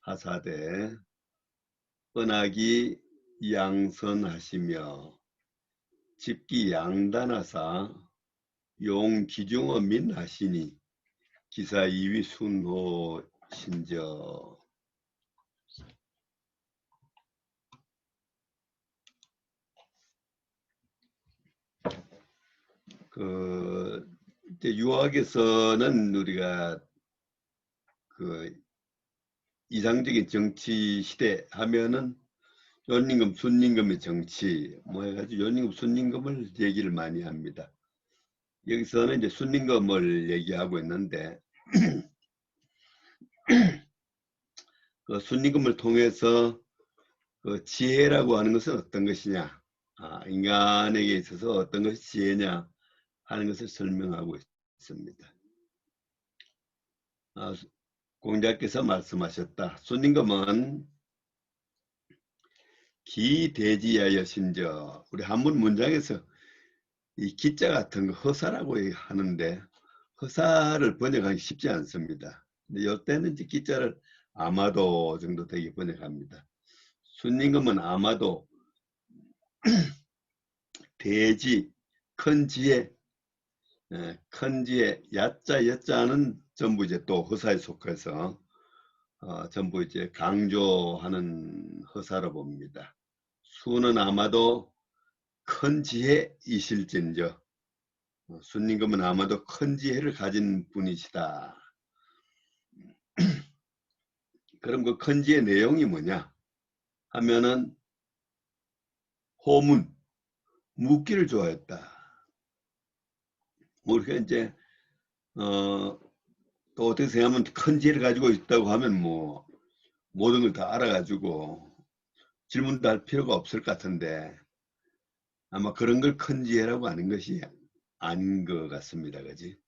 하사대 은하기 양선하시며 집기 양단하사 용기중어 민하시니 기사 이위 순호 신저. 이제 유학에서는 우리가 그 이상적인 정치 시대 하면은 연임금, 순임금의 정치 뭐 해가지고 연임금, 순임금을 얘기를 많이 합니다. 여기서는 이제 순임금을 얘기하고 있는데 그 순임금을 통해서 그 지혜라고 하는 것은 어떤 것이냐, 인간에게 있어서 어떤 것이 지혜냐 하는 것을 설명하고 있습니다. 공자께서 말씀하셨다. 순임금은 기대지하여 신저. 우리 한문 문장에서 이 기자 같은 거 허사라고 하는데 허사를 번역하기 쉽지 않습니다. 근데 이때는 이제 기자를 아마도 정도 되게 번역합니다. 순임금은 아마도 대지, 큰 지혜, 큰 지혜, 야자, 여자는 전부 이제 또 허사에 속해서 전부 이제 강조하는 허사로 봅니다. 수는 아마도 큰 지혜이실진저. 순임금은 아마도 큰 지혜를 가진 분이시다. 그럼 그 큰 지혜 내용이 뭐냐 하면은 호문, 묻기를 좋아했다. 우리가 이제 또 어떻게 생각하면 큰 지혜를 가지고 있다고 하면 뭐 모든 걸 다 알아가지고 질문도 할 필요가 없을 것 같은데 아마 그런 걸 큰 지혜라고 하는 것이 아닌 것 같습니다. 그지?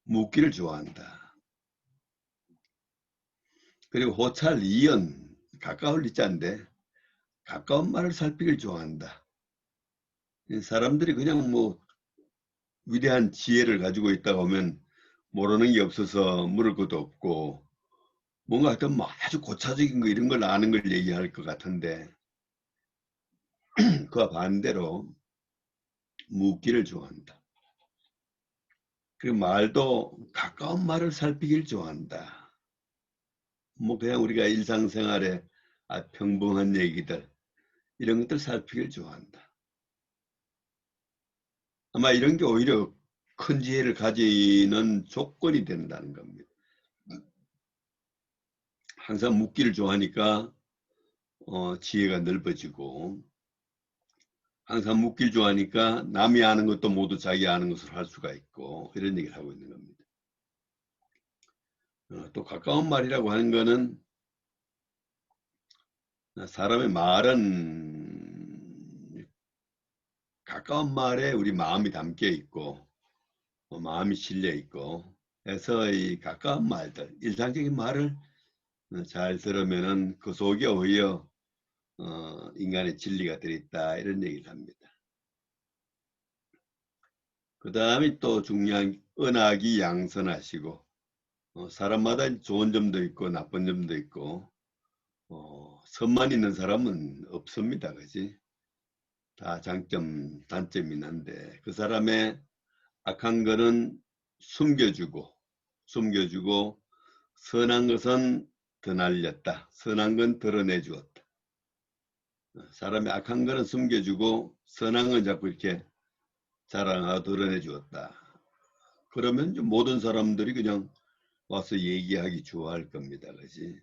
묻기를 좋아한다. 그리고 호찰 이연, 가까울 리자인데 가까운 말을 살피길 좋아한다. 사람들이 그냥 뭐 위대한 지혜를 가지고 있다고 하면 모르는 게 없어서 물을 것도 없고 뭔가 하여튼 뭐 아주 고차적인 거 이런 걸 아는 걸 얘기할 것 같은데 그와 반대로 묻기를 좋아한다. 그리고 말도 가까운 말을 살피길 좋아한다. 뭐 그냥 우리가 일상생활에 평범한 얘기들 이런 것들 살피길 좋아한다. 아마 이런 게 오히려 큰 지혜를 가지는 조건이 된다는 겁니다. 항상 묻기를 좋아하니까 지혜가 넓어지고 항상 묻기를 좋아하니까 남이 아는 것도 모두 자기 아는 것으로 할 수가 있고 이런 얘기를 하고 있는 겁니다. 또 가까운 말이라고 하는 거는 사람의 말은 가까운 말에 우리 마음이 담겨 있고 마음이 실려 있고 해서 이 가까운 말들, 일상적인 말을 잘 들으면은 그 속에 오히려 인간의 진리가 들어있다 이런 얘기를 합니다. 그 다음에 또 중요한 은하기 양선하시고 사람마다 좋은 점도 있고 나쁜 점도 있고 선만 있는 사람은 없습니다. 그지? 다 장점 단점이 있는데 그 사람의 악한 거는 숨겨주고 선한 것은 더 날렸다. 선한 건 드러내 주었다. 사람의 악한 거는 숨겨주고 선한 건 자꾸 이렇게 자랑하고 드러내 주었다. 그러면 모든 사람들이 그냥 와서 얘기하기 좋아할 겁니다. 그지?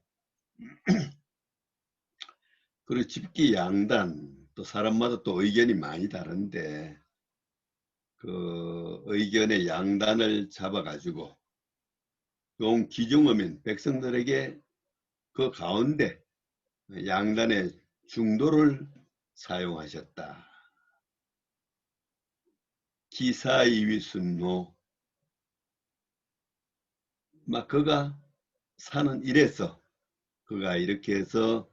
그리고 집기 양단 또 사람마다 또 의견이 많이 다른데 그 의견의 양단을 잡아가지고 용 기중어민 백성들에게 그 가운데 양단의 중도를 사용하셨다. 기사이위순노 막 그가 사는 일에서 그가 이렇게 해서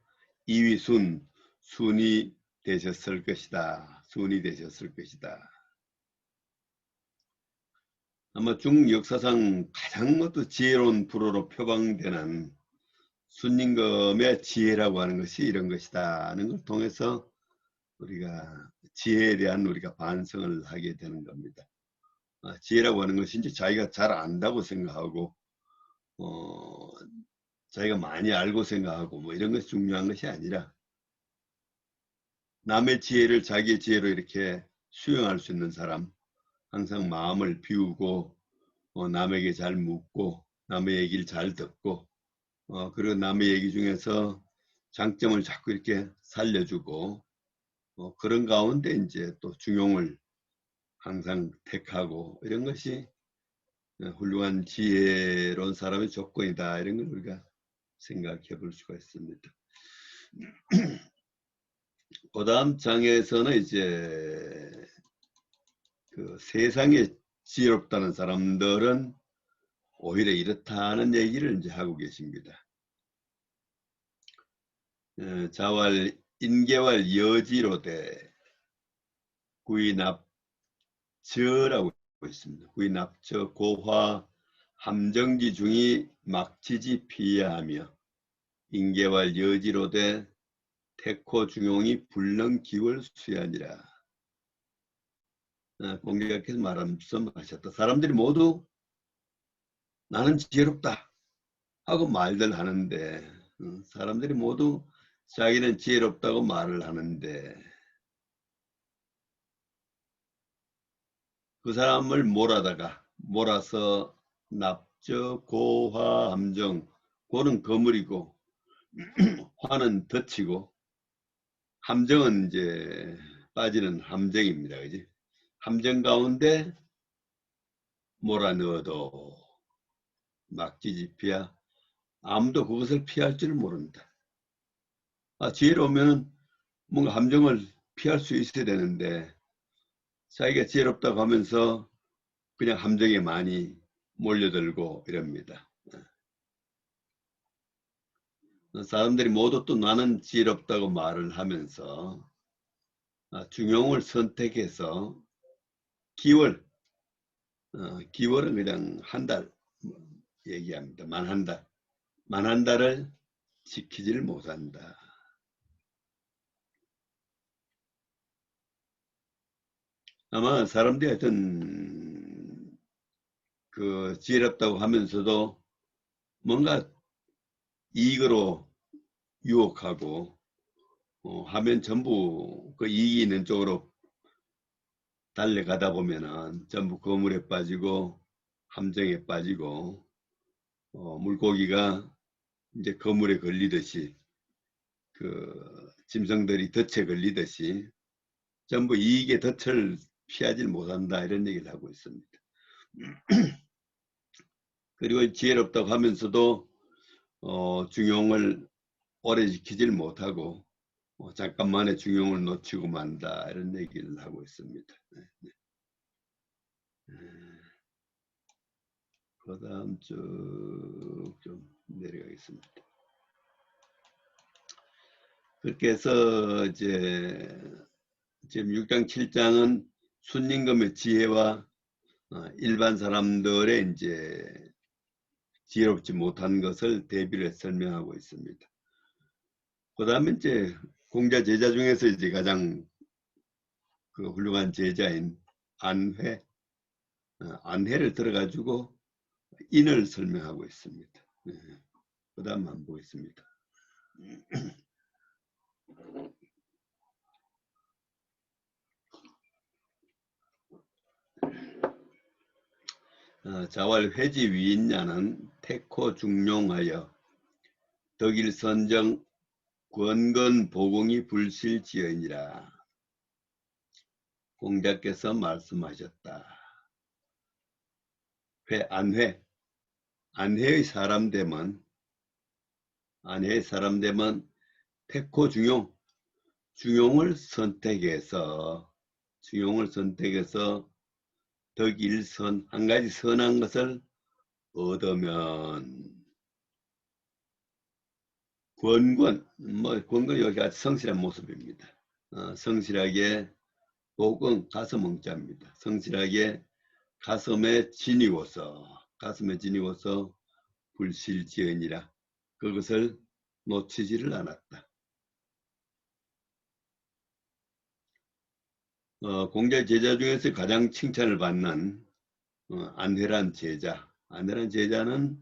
이위순 순이 되셨을 것이다. 순이 되셨을 것이다. 아마 중국 역사상 가장 지혜로운 불어로 표방되는 순임금의 지혜라고 하는 것이 이런 것이다 하는 걸 통해서 우리가 지혜에 대한 우리가 반성을 하게 되는 겁니다. 지혜라고 하는 것이 이제 자기가 잘 안다고 생각하고 자기가 많이 알고 생각하고 뭐 이런 것이 중요한 것이 아니라 남의 지혜를 자기의 지혜로 이렇게 수용할 수 있는 사람, 항상 마음을 비우고 남에게 잘 묻고 남의 얘기를 잘 듣고 그리고 남의 얘기 중에서 장점을 자꾸 이렇게 살려주고 그런 가운데 이제 또 중용을 항상 택하고 이런 것이 훌륭한 지혜로운 사람의 조건이다 이런 걸 우리가 생각해 볼 수가 있습니다. 그 다음 장에서는 이제 그 세상에 지혜롭다는 사람들은 오히려 이렇다는 얘기를 이제 하고 계십니다. 자왈 인계왈 여지로되 구이납저라고 있습니다. 구이납저 고화 함정지 중이 막지지 피야하며 인계왈 여지로되 태코 중용이 불능기월 수야니라. 공격해서 말씀하셨다. 사람들이 모두 나는 지혜롭다 하고 말들 하는데 사람들이 모두 자기는 지혜롭다고 말을 하는데 그 사람을 몰아서 납저 고화 함정 고는 거물이고 화는 덧치고 함정은 이제 빠지는 함정입니다. 그지? 함정 가운데 몰아넣어도 막지지 피야 아무도 그것을 피할 줄 모른다. 지혜로우면 뭔가 함정을 피할 수 있어야 되는데 자기가 지혜롭다고 하면서 그냥 함정에 많이 몰려들고 이럽니다. 사람들이 모두 또 나는 지혜롭다고 말을 하면서 중용을 선택해서 기월은 그냥 한 달 얘기합니다. 만 한 달을 지키지를 못한다. 아마 사람들이 하여튼 그 지혜롭다고 하면서도 뭔가 이익으로 유혹하고 하면 전부 그 이익이 있는 쪽으로 달려가다 보면은 전부 거물에 빠지고 함정에 빠지고 물고기가 이제 거물에 걸리듯이 그 짐승들이 덫에 걸리듯이 전부 이익의 덫을 피하지 못한다 이런 얘기를 하고 있습니다. 그리고 지혜롭다고 하면서도 중용을 오래 지키질 못하고 잠깐만에 중용을 놓치고 만다 이런 얘기를 하고 있습니다. 그 다음 쭉 좀 내려가겠습니다. 그렇게 해서 이제 지금 6장 7장은 순임금의 지혜와 일반 사람들의 이제 지혜롭지 못한 것을 대비를 설명하고 있습니다. 그 다음에 이제 공자 제자 중에서 이제 가장 그 훌륭한 제자인 안회를 들어가지고 인을 설명하고 있습니다. 그 다음 한번 보겠습니다. 자왈 회지 위인야는 태코 중용하여 덕일선정 권건 보공이 불실지연이라. 공자께서 말씀하셨다. 안회의 사람 되면 태코 중용을 선택해서 덕일선 한 가지 선한 것을 얻으면 권건 여기 아주 성실한 모습입니다. 성실하게 복은 가슴 엉자입니다. 성실하게 가슴에 지니고서 불실지연이라 그것을 놓치지를 않았다. 공자 제자 중에서 가장 칭찬을 받는 안회란 제자. 안회란 제자는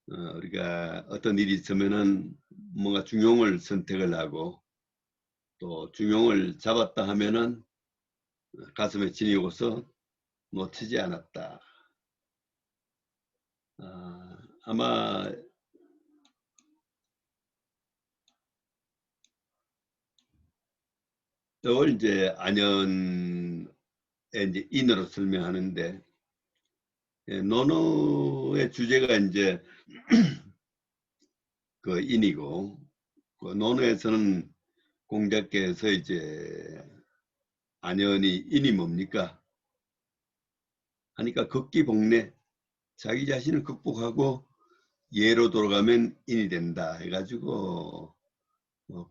우리가 어떤 일이 있으면은 뭔가 중용을 선택을 하고 또 중용을 잡았다 하면은 가슴에 진이 오서 놓치지 않았다. 아마 이걸 이제 안연의 이제 인으로 설명하는데 논어의 주제가 이제 그 인이고 그 논어에서는 공자께서 이제 안연이 인이 뭡니까? 하니까 극기복례 자기 자신을 극복하고 예로 돌아가면 인이 된다 해가지고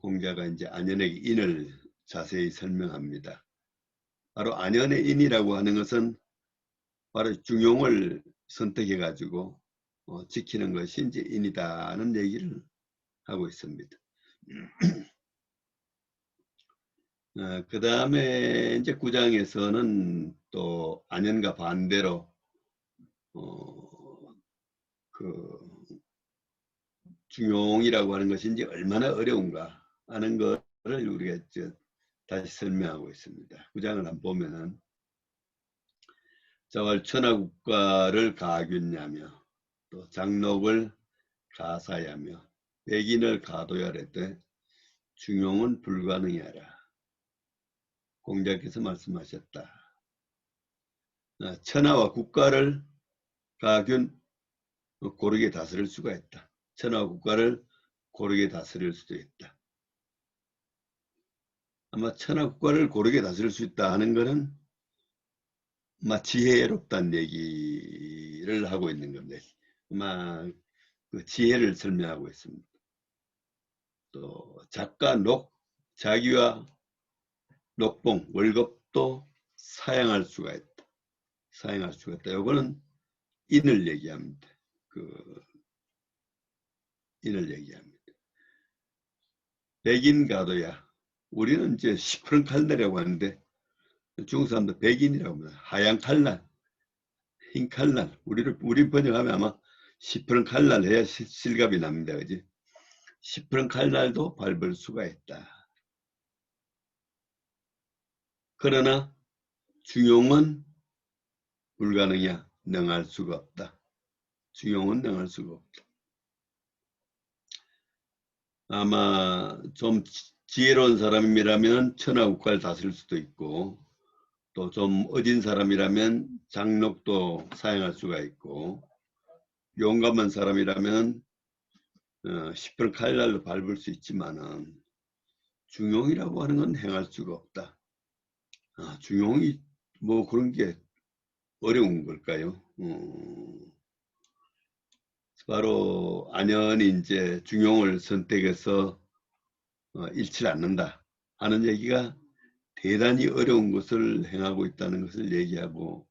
공자가 이제 안연에게 인을 자세히 설명합니다. 바로 안연의 인이라고 하는 것은 바로 중용을 선택해 가지고 지키는 것이 이제 인이다는 얘기를 하고 있습니다. 그 다음에 이제 9장에서는 또 안연과 반대로 그 중용이라고 하는 것이 이제 얼마나 어려운가 하는 것을 우리가 다시 설명하고 있습니다. 9장을 한번 보면은 자왈 천하국가를 가균냐며 또 장록을 가사야며 백인을 가도야래되 중용은 불가능하라. 공자께서 말씀하셨다. 천하와 국가를 가균 고르게 다스릴 수가 있다. 천하와 국가를 고르게 다스릴 수도 있다. 아마 천하 국가를 고르게 다스릴 수 있다 하는 것은 아마 지혜롭다는 얘기를 하고 있는 건데 아마 그 지혜를 설명하고 있습니다. 또 작가 자기와 녹봉 월급도 사양할 수가 있다. 사양할 수가 있다. 이거는 인을 얘기합니다. 인을 얘기합니다. 백인 가도야. 우리는 이제 시퍼런 칼날이라고 하는데 중국 사람들 백인이라고 합니다. 하얀 칼날, 흰 칼날. 우리 번역하면 아마 시퍼런 칼날 해야 실감이 납니다. 그지? 시퍼런 칼날도 밟을 수가 있다. 그러나 중용은 불가능이야. 능할 수가 없다. 중용은 능할 수가 없다. 아마 좀 지혜로운 사람이라면 천하국가를 다스릴 수도 있고 또 좀 어진 사람이라면 장록도 사용할 수가 있고 용감한 사람이라면 시퍼런 칼날로 밟을 수 있지만은 중용이라고 하는 건 행할 수가 없다. 중용이 뭐 그런 게 어려운 걸까요? 바로 안연이 이제 중용을 선택해서 잃지 않는다 하는 얘기가 대단히 어려운 것을 행하고 있다는 것을 얘기하고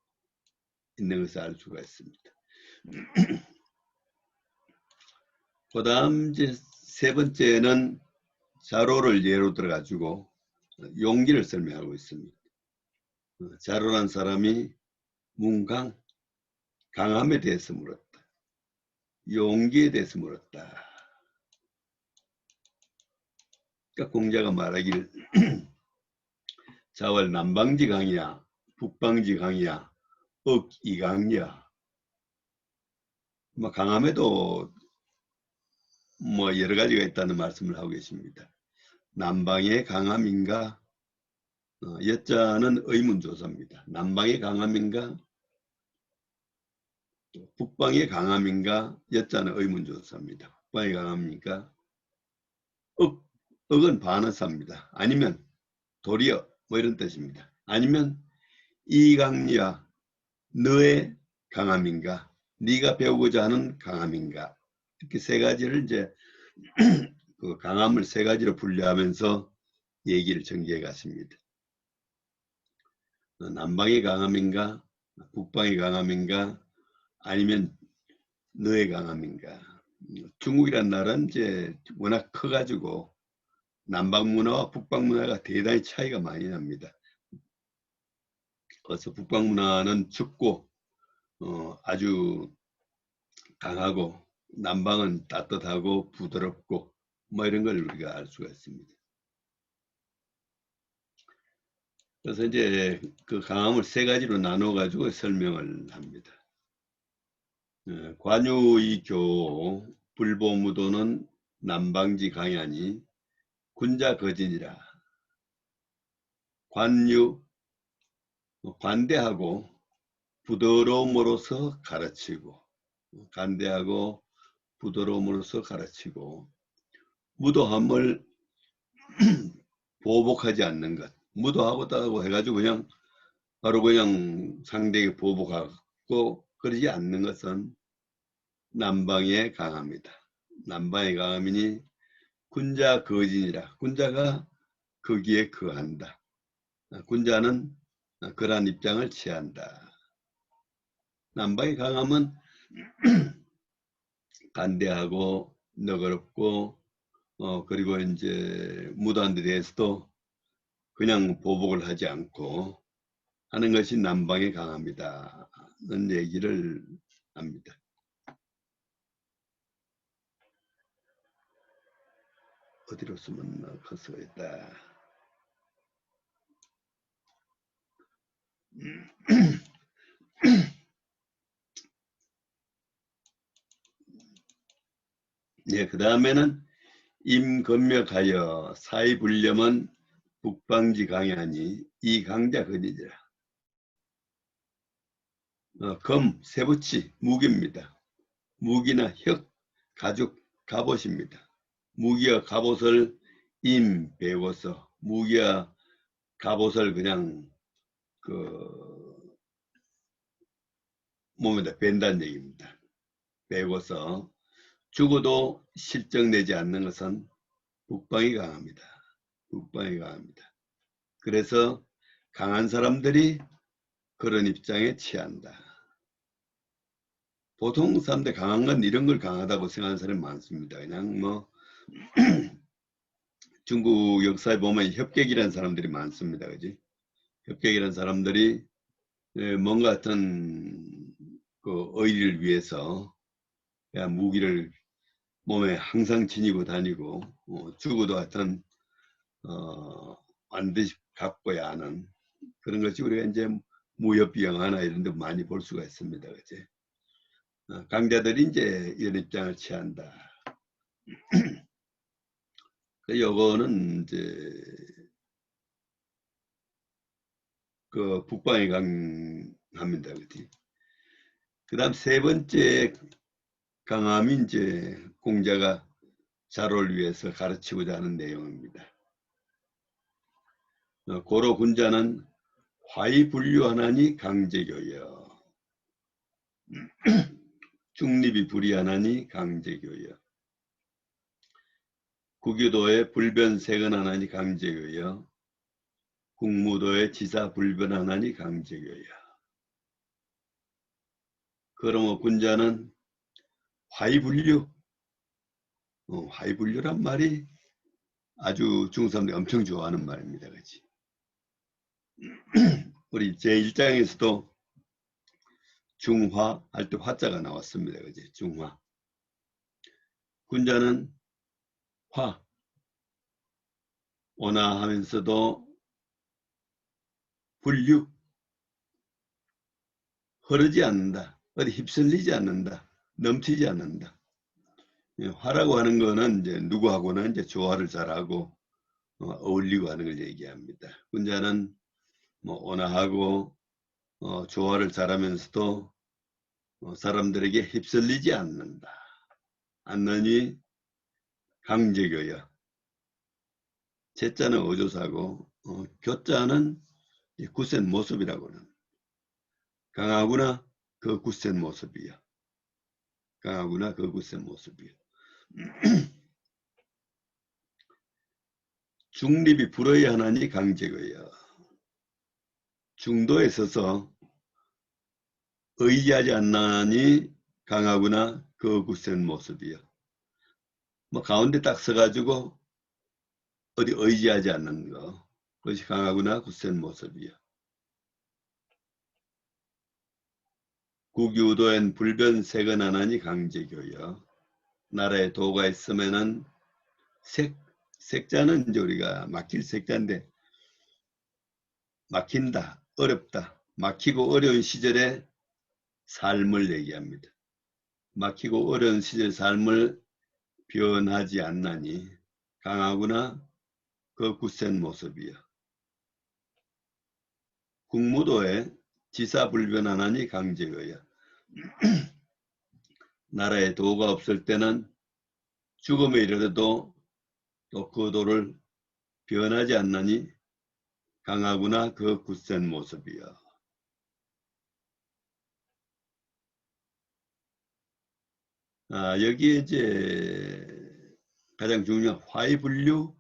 있는 것을 알 수가 있습니다. 그 다음 이제 세 번째는 자로를 예로 들어가지고 용기를 설명하고 있습니다. 자로란 사람이 문강, 강함에 대해서 물었다. 용기에 대해서 물었다. 그러니까 공자가 말하기를 자왈 남방지 강이야, 북방지 강이야, 억이강이야. 뭐 강함에도 뭐 여러 가지가 있다는 말씀을 하고 계십니다. 남방의 강함인가? 여자는 의문조사입니다. 남방의 강함인가? 북방의 강함인가? 여자는 의문조사입니다. 북방의 강함입니까? 억은 반어사입니다. 아니면 도리어 뭐 이런 뜻입니다. 아니면 이강리야 너의 강함인가? 네가 배우고자 하는 강함인가? 이렇게 세 가지를 이제 그 강함을 세 가지로 분류하면서 얘기를 전개해 갔습니다. 남방의 강함인가? 북방의 강함인가? 아니면 너의 강함인가? 중국이란 나라는 이제 워낙 커가지고 남방 문화와 북방 문화가 대단히 차이가 많이 납니다. 그래서 북방 문화는 춥고 아주 강하고 남방은 따뜻하고 부드럽고 뭐 이런 걸 우리가 알 수가 있습니다. 그래서 이제 그 강함을 세 가지로 나눠 가지고 설명을 합니다. 관유의 교 불보무도는 남방지 강야니 군자 거진이라. 관유 관대하고 부드러움으로서 가르치고, 관대하고 부드러움으로서 가르치고, 무도함을 보복하지 않는 것. 무도하고 해가지고 그냥 바로 그냥 상대에게 보복하고 그러지 않는 것은 남방의 강함이다. 남방의 강함이니 군자 거진이라. 군자가 거기에 거한다. 군자는 그러한 입장을 취한다. 남방의 강함은 간대하고 너그럽고 그리고 이제 무도한에 대해서도 그냥 보복을 하지 않고 하는 것이 남방의 강함이다는 얘기를 합니다. 어디로 쓰면 커서가 있다. 네, 그 다음에는 임건명하여 사이불념은 북방지 강야니 이 강자 거니지라. 검, 세부치, 무기입니다. 무기나 혁, 가죽, 갑옷입니다. 무기와 갑옷을 배워서 무기와 갑옷을 그냥 그 몸에다 벤다는 얘기입니다. 배워서 죽어도 실정되지 않는 것은 북방이 강합니다. 북방이 강합니다. 그래서 강한 사람들이 그런 입장에 취한다. 보통 사람들 강한 건 이런 걸 강하다고 생각하는 사람이 많습니다. 그냥 뭐 중국 역사에 보면 협객이라는 사람들이 많습니다. 그지? 협객이라는 사람들이 뭔가 어떤 그 의리를 위해서 무기를 몸에 항상 지니고 다니고 죽어도 하여튼 반드시 갖고야 하는 그런 것이 우리가 이제 무협비영화나 이런 데 많이 볼 수가 있습니다. 그치? 강자들이 이제 이런 입장을 취한다. 요거는 이제 그 북방에 강합니다. 그치? 그 다음 세 번째 강함이 이제 공자가 자로를 위해서 가르치고자 하는 내용입니다. 고로 군자는 화이불류하나니 강제교여. 중립이 불이하나니 강제교여. 구교도의 불변세근하나니 강제교여. 국무도의 지사불변하나니 강제교여. 그러므로 군자는 화이불류. 화이불류란 말이 아주 중국 사람들이 엄청 좋아하는 말입니다. 그렇지? 우리 제1장에서도 중화 할 때 화자가 나왔습니다. 그지? 중화. 군자는 화, 온화하면서도 불류, 흐르지 않는다. 어디 휩쓸리지 않는다. 넘치지 않는다. 화라고 하는 거는 이제 누구하고나 이제 조화를 잘하고 어울리고 하는 걸 얘기합니다. 군자는 뭐 온화하고 조화를 잘하면서도 사람들에게 휩쓸리지 않는다. 않느니 강제교여. 제자는 어조사고 교자는 굳센 모습이라고는 강하구나 그 굳센 모습이야. 강하구나 그 굳센 모습이야. 중립이 불어야 하나니 강제교여. 중도에 서서 의지하지 않나니 강하구나 그 굳센 모습이야. 뭐 가운데 딱 서가지고 어디 의지하지 않는 거. 그것이 강하구나 굳센 모습이요. 국유도엔 불변색은 안하니 강제교요. 나라에 도가 있으면은 색자는 이제 우리가 막힐 색자인데 막힌다, 어렵다. 막히고 어려운 시절의 삶을 얘기합니다. 막히고 어려운 시절 삶을 변하지 않나니 강하구나 그 굳센 모습이요. 국무도에 지사불변하나니 강제여야. 나라에 도가 없을 때는 죽음에 이르러도 또 그 도를 변하지 않나니 강하구나 그 굳센 모습이요. 여기에 이제 가장 중요한 화이분류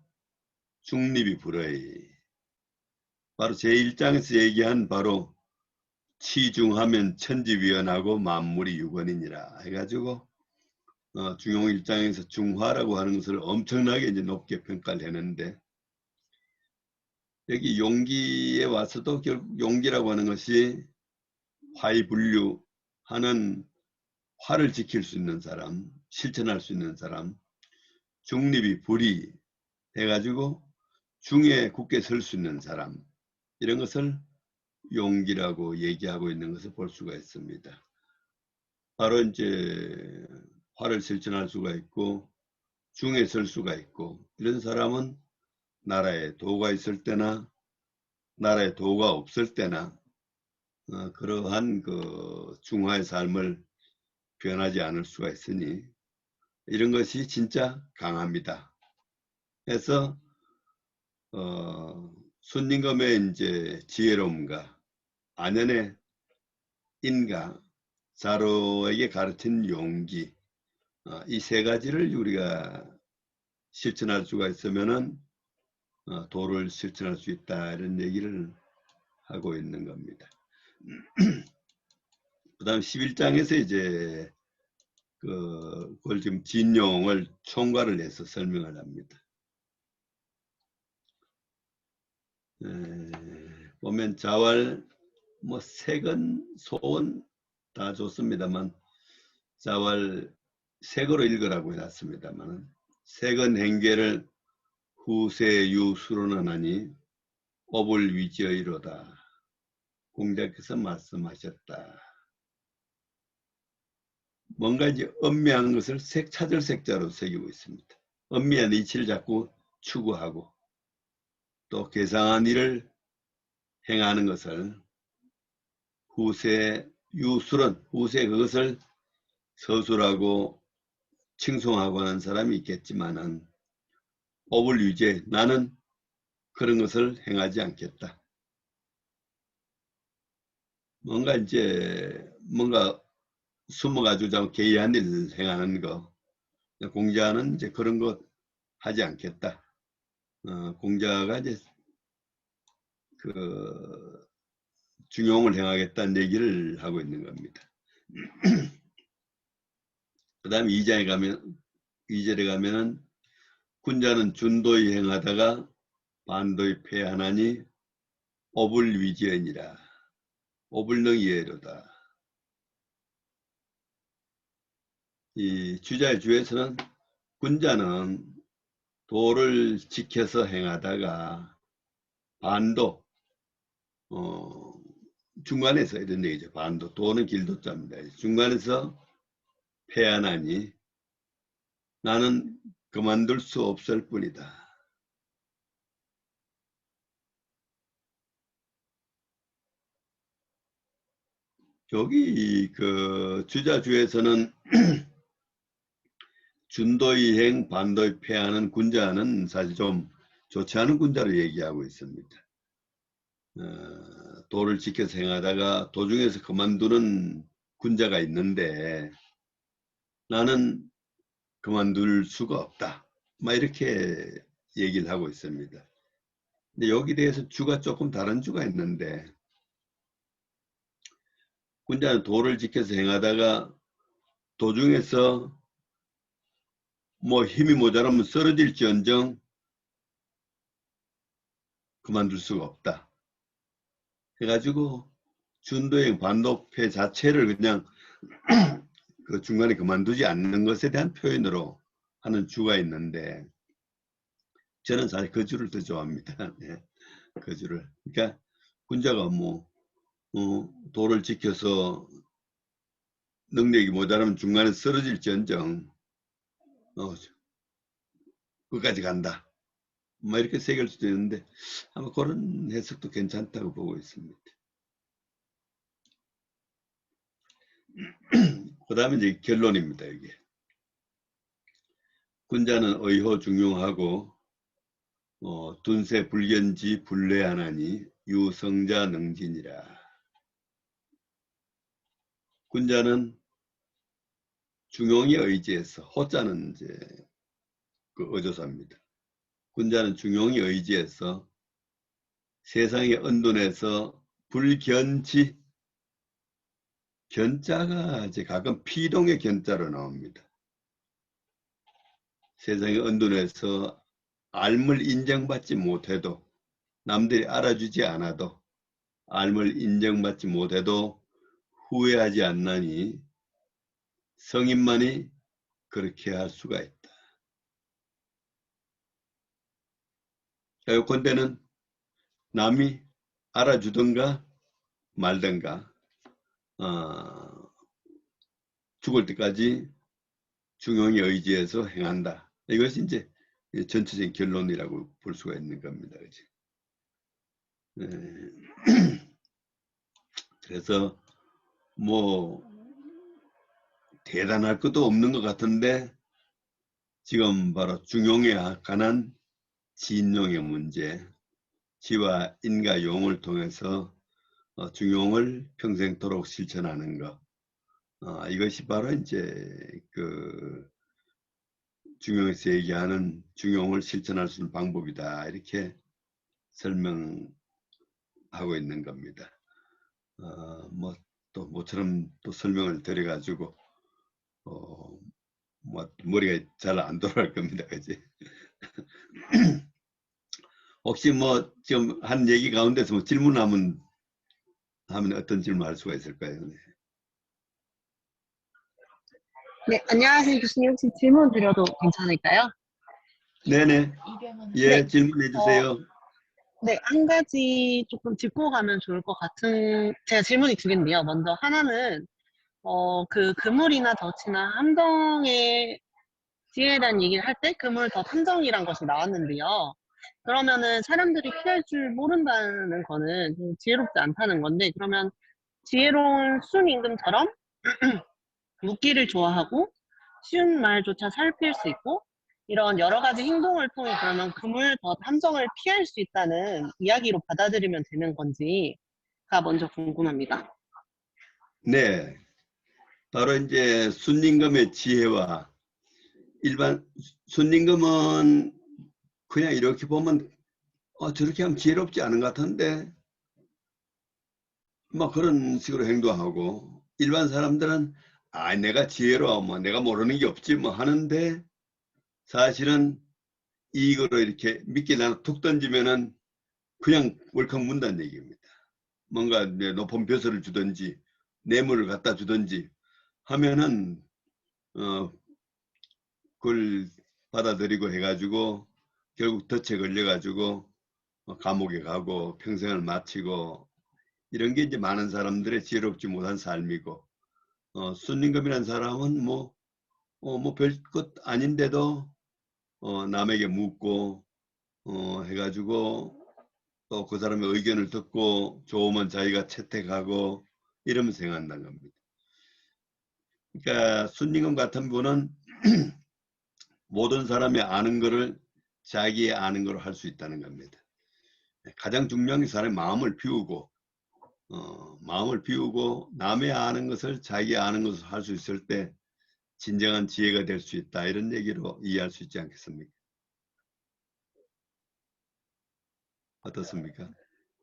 중립이 불의. 바로 제1장에서 얘기한 바로 치중하면 천지위원하고 만물이 유건이니라 해가지고 중용 1장에서 중화라고 하는 것을 엄청나게 이제 높게 평가를 했는데 여기 용기에 와서도 결국 용기라고 하는 것이 화이분류하는 화를 지킬 수 있는 사람, 실천할 수 있는 사람, 중립이 불이 해가지고 중에 굳게 설 수 있는 사람, 이런 것을 용기라고 얘기하고 있는 것을 볼 수가 있습니다. 바로 이제 화를 실천할 수가 있고 중에 설 수가 있고 이런 사람은 나라에 도가 있을 때나 나라에 도가 없을 때나 그러한 그 중화의 삶을 변하지 않을 수가 있으니 이런 것이 진짜 강합니다. 그래서 순임금의 이제 지혜로움과 안연의 인과 자로에게 가르친 용기 이 세 가지를 우리가 실천할 수가 있으면은 도를 실천할 수 있다 이런 얘기를 하고 있는 겁니다. 그 다음 11장에서 이제 그걸 지금 진용을 총괄을 해서 설명을 합니다. 보면 자활 뭐 색은 소원 다 좋습니다만 자활 색으로 읽으라고 해놨습니다만 색은 행계를 후세유수로는 하니 업을위지의로다. 공자께서 말씀하셨다. 뭔가 이제 엄미한 것을 찾을 색자로 새기고 있습니다. 엄미한 이치를 자꾸 추구하고 또 괴상한 일을 행하는 것을 후세 유술은 후세 그것을 서술하고 칭송하고 하는 사람이 있겠지만은 업을위제 나는 그런 것을 행하지 않겠다. 뭔가 숨어가지고 좀 개의한 일을 행하는 거. 공자는 이제 그런 것 하지 않겠다. 공자가 이제 그 중용을 행하겠다는 얘기를 하고 있는 겁니다. 그 다음에 2절에 가면은 군자는 준도히 행하다가 반도히 패하나니 업을위지하니라. 업을능이해로다. 이 주자의 주에서는 군자는 도를 지켜서 행하다가 반도 중간에서 이런 얘기죠. 반도 도는 길도자입니다. 중간에서 패하나니 나는 그만둘 수 없을 뿐이다. 여기 그 주자주에서는 준도이행 반도이 패하는 군자는 사실 좀 좋지 않은 군자를 얘기하고 있습니다. 도를 지켜서 행하다가 도중에서 그만두는 군자가 있는데 나는 그만둘 수가 없다. 막 이렇게 얘기를 하고 있습니다. 근데 여기 대해서 주가 조금 다른 주가 있는데 군자는 도를 지켜서 행하다가 도중에서 뭐 힘이 모자라면 쓰러질지언정 그만둘 수가 없다. 해가지고 준도행 반도패 자체를 그냥 그 중간에 그만두지 않는 것에 대한 표현으로 하는 주가 있는데 저는 사실 그 주를 더 좋아합니다. 네, 그 주를. 그러니까 군자가 뭐 도를 지켜서 능력이 모자라면 중간에 쓰러질지언정 끝까지 간다. 뭐 이렇게 새길 수도 있는데 아마 그런 해석도 괜찮다고 보고 있습니다. 그 다음에 이제 결론입니다. 이게 군자는 의호중용하고 둔세 불견지 불례하나니 유성자 능진이라. 군자는 중용의 의지에서 호자는 이제 그 어조사입니다. 군자는 중용의 의지에서 세상의 언둔에서 불견지 견자가 이제 가끔 피동의 견자로 나옵니다. 세상의 언둔에서 앓을 인정받지 못해도 남들이 알아주지 않아도 앓을 인정받지 못해도 후회하지 않나니 성인만이 그렇게 할 수가 있다. 요컨대는 남이 알아주든가 말든가 죽을 때까지 중용의 의지에서 행한다. 이것이 이제 전체적인 결론이라고 볼 수가 있는 겁니다. 그치? 그래서 뭐 대단할 것도 없는 것 같은데 지금 바로 중용에 관한 진용의 문제, 지와 인과 용을 통해서 중용을 평생토록 실천하는 것, 이것이 바로 이제 그 중용에서 얘기하는 중용을 실천할 수 있는 방법이다. 이렇게 설명하고 있는 겁니다. 뭐 또 모처럼 또 설명을 드려가지고 뭐 머리가 잘 안 돌아갈 겁니다. 그지? 혹시 뭐 지금 한 얘기 가운데서 뭐 질문하면 어떤 질문 할 수가 있을까요? 네. 네, 안녕하세요. 교수님. 혹시 질문 드려도 괜찮을까요? 네네. 네, 예, 질문해 어, 주세요. 네, 한 가지 조금 짚고 가면 좋을 것 같은, 제가 질문이 두 개인데요. 먼저 하나는, 그 그물이나 덫이나 함정의 지혜에 대한 얘기를 할 때 그물, 덫, 함정이란 것이 나왔는데요. 그러면은 사람들이 피할 줄 모른다는 거는 좀 지혜롭지 않다는 건데, 그러면 지혜로운 순임금처럼 묻기를 좋아하고 쉬운 말조차 살필 수 있고 이런 여러 가지 행동을 통해 그러면 그물, 덫, 함정을 피할 수 있다는 이야기로 받아들이면 되는 건지가 먼저 궁금합니다. 네. 바로 이제 순임금의 지혜와 일반 순임금은 그냥 이렇게 보면 저렇게 하면 지혜롭지 않은 것 같은데 뭐 그런 식으로 행동하고 일반 사람들은 내가 지혜로워 뭐 내가 모르는 게 없지 뭐 하는데 사실은 이거로 이렇게 미끼 하나 툭 던지면은 그냥 월컥 문다는 얘기입니다. 뭔가 높은 벼슬을 주든지 뇌물을 갖다 주든지 하면은 그걸 받아들이고 해가지고 결국 덫에 걸려가지고 감옥에 가고 평생을 마치고 이런 게 이제 많은 사람들의 지혜롭지 못한 삶이고 순임금이라는 사람은 뭐 별것 아닌데도 남에게 묻고 해가지고 또 그 사람의 의견을 듣고 좋으면 자기가 채택하고 이러면서 행한다는 겁니다. 그러니까 순임금 같은 분은 모든 사람이 아는 것을 자기의 아는 걸로 할 수 있다는 겁니다. 가장 중요한 게 사람의 마음을 비우고 남의 아는 것을 자기 아는 것을 할 수 있을 때 진정한 지혜가 될 수 있다. 이런 얘기로 이해할 수 있지 않겠습니까? 어떻습니까?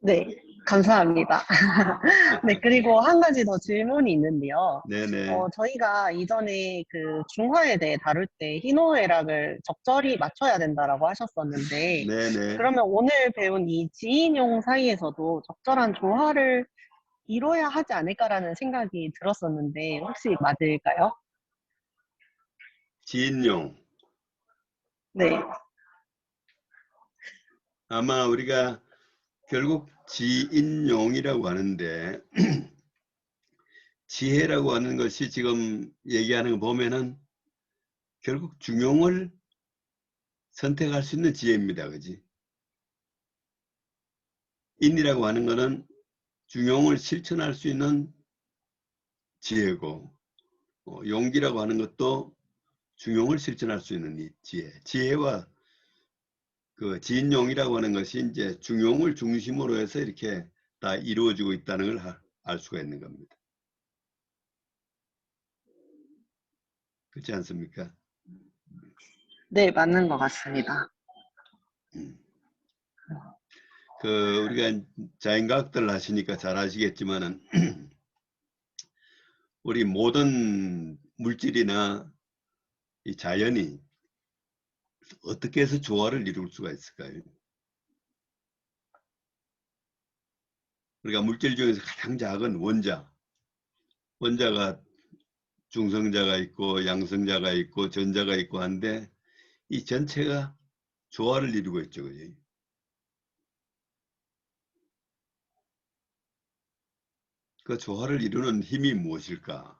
네, 감사합니다. 네, 그리고 한 가지 더 질문이 있는데요. 네네. 저희가 이전에 그 중화에 대해 다룰 때 희노애락을 적절히 맞춰야 된다라고 하셨었는데, 네네. 그러면 오늘 배운 이 지인용 사이에서도 적절한 조화를 이뤄야 하지 않을까라는 생각이 들었었는데, 혹시 맞을까요? 지인용. 네, 아마 우리가 결국 지인용이라고 하는데, 지혜라고 하는 것이 지금 얘기하는 거 보면은 결국 중용을 선택할 수 있는 지혜입니다. 그지? 인이라고 하는 것은 중용을 실천할 수 있는 지혜고, 용기라고 하는 것도 중용을 실천할 수 있는 이 지혜. 지혜와 그 지인용이라고 하는 것이 이제 중용을 중심으로 해서 이렇게 다 이루어지고 있다는 걸 알 수가 있는 겁니다. 그렇지 않습니까? 네, 맞는 것 같습니다. 음. 그 우리가 자연과학들 하시니까 잘 아시겠지만은 우리 모든 물질이나 이 자연이 어떻게 해서 조화를 이룰 수가 있을까요? 우리가 물질 중에서 가장 작은 원자, 원자가 중성자가 있고 양성자가 있고 전자가 있고 한데 이 전체가 조화를 이루고 있죠. 그지? 그 조화를 이루는 힘이 무엇일까?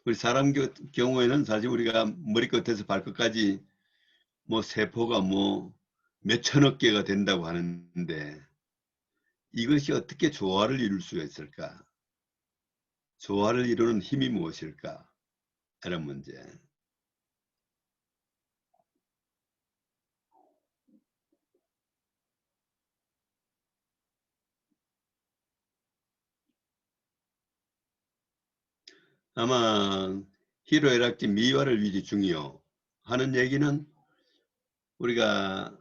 우리 사람 경우에는 사실 우리가 머리끝에서 발끝까지 뭐 세포가 뭐 몇천억 개가 된다고 하는데 이것이 어떻게 조화를 이룰 수가 있을까? 조화를 이루는 힘이 무엇일까? 이런 문제. 아마 희로애락지 미화를 위기 중이요 하는 얘기는 우리가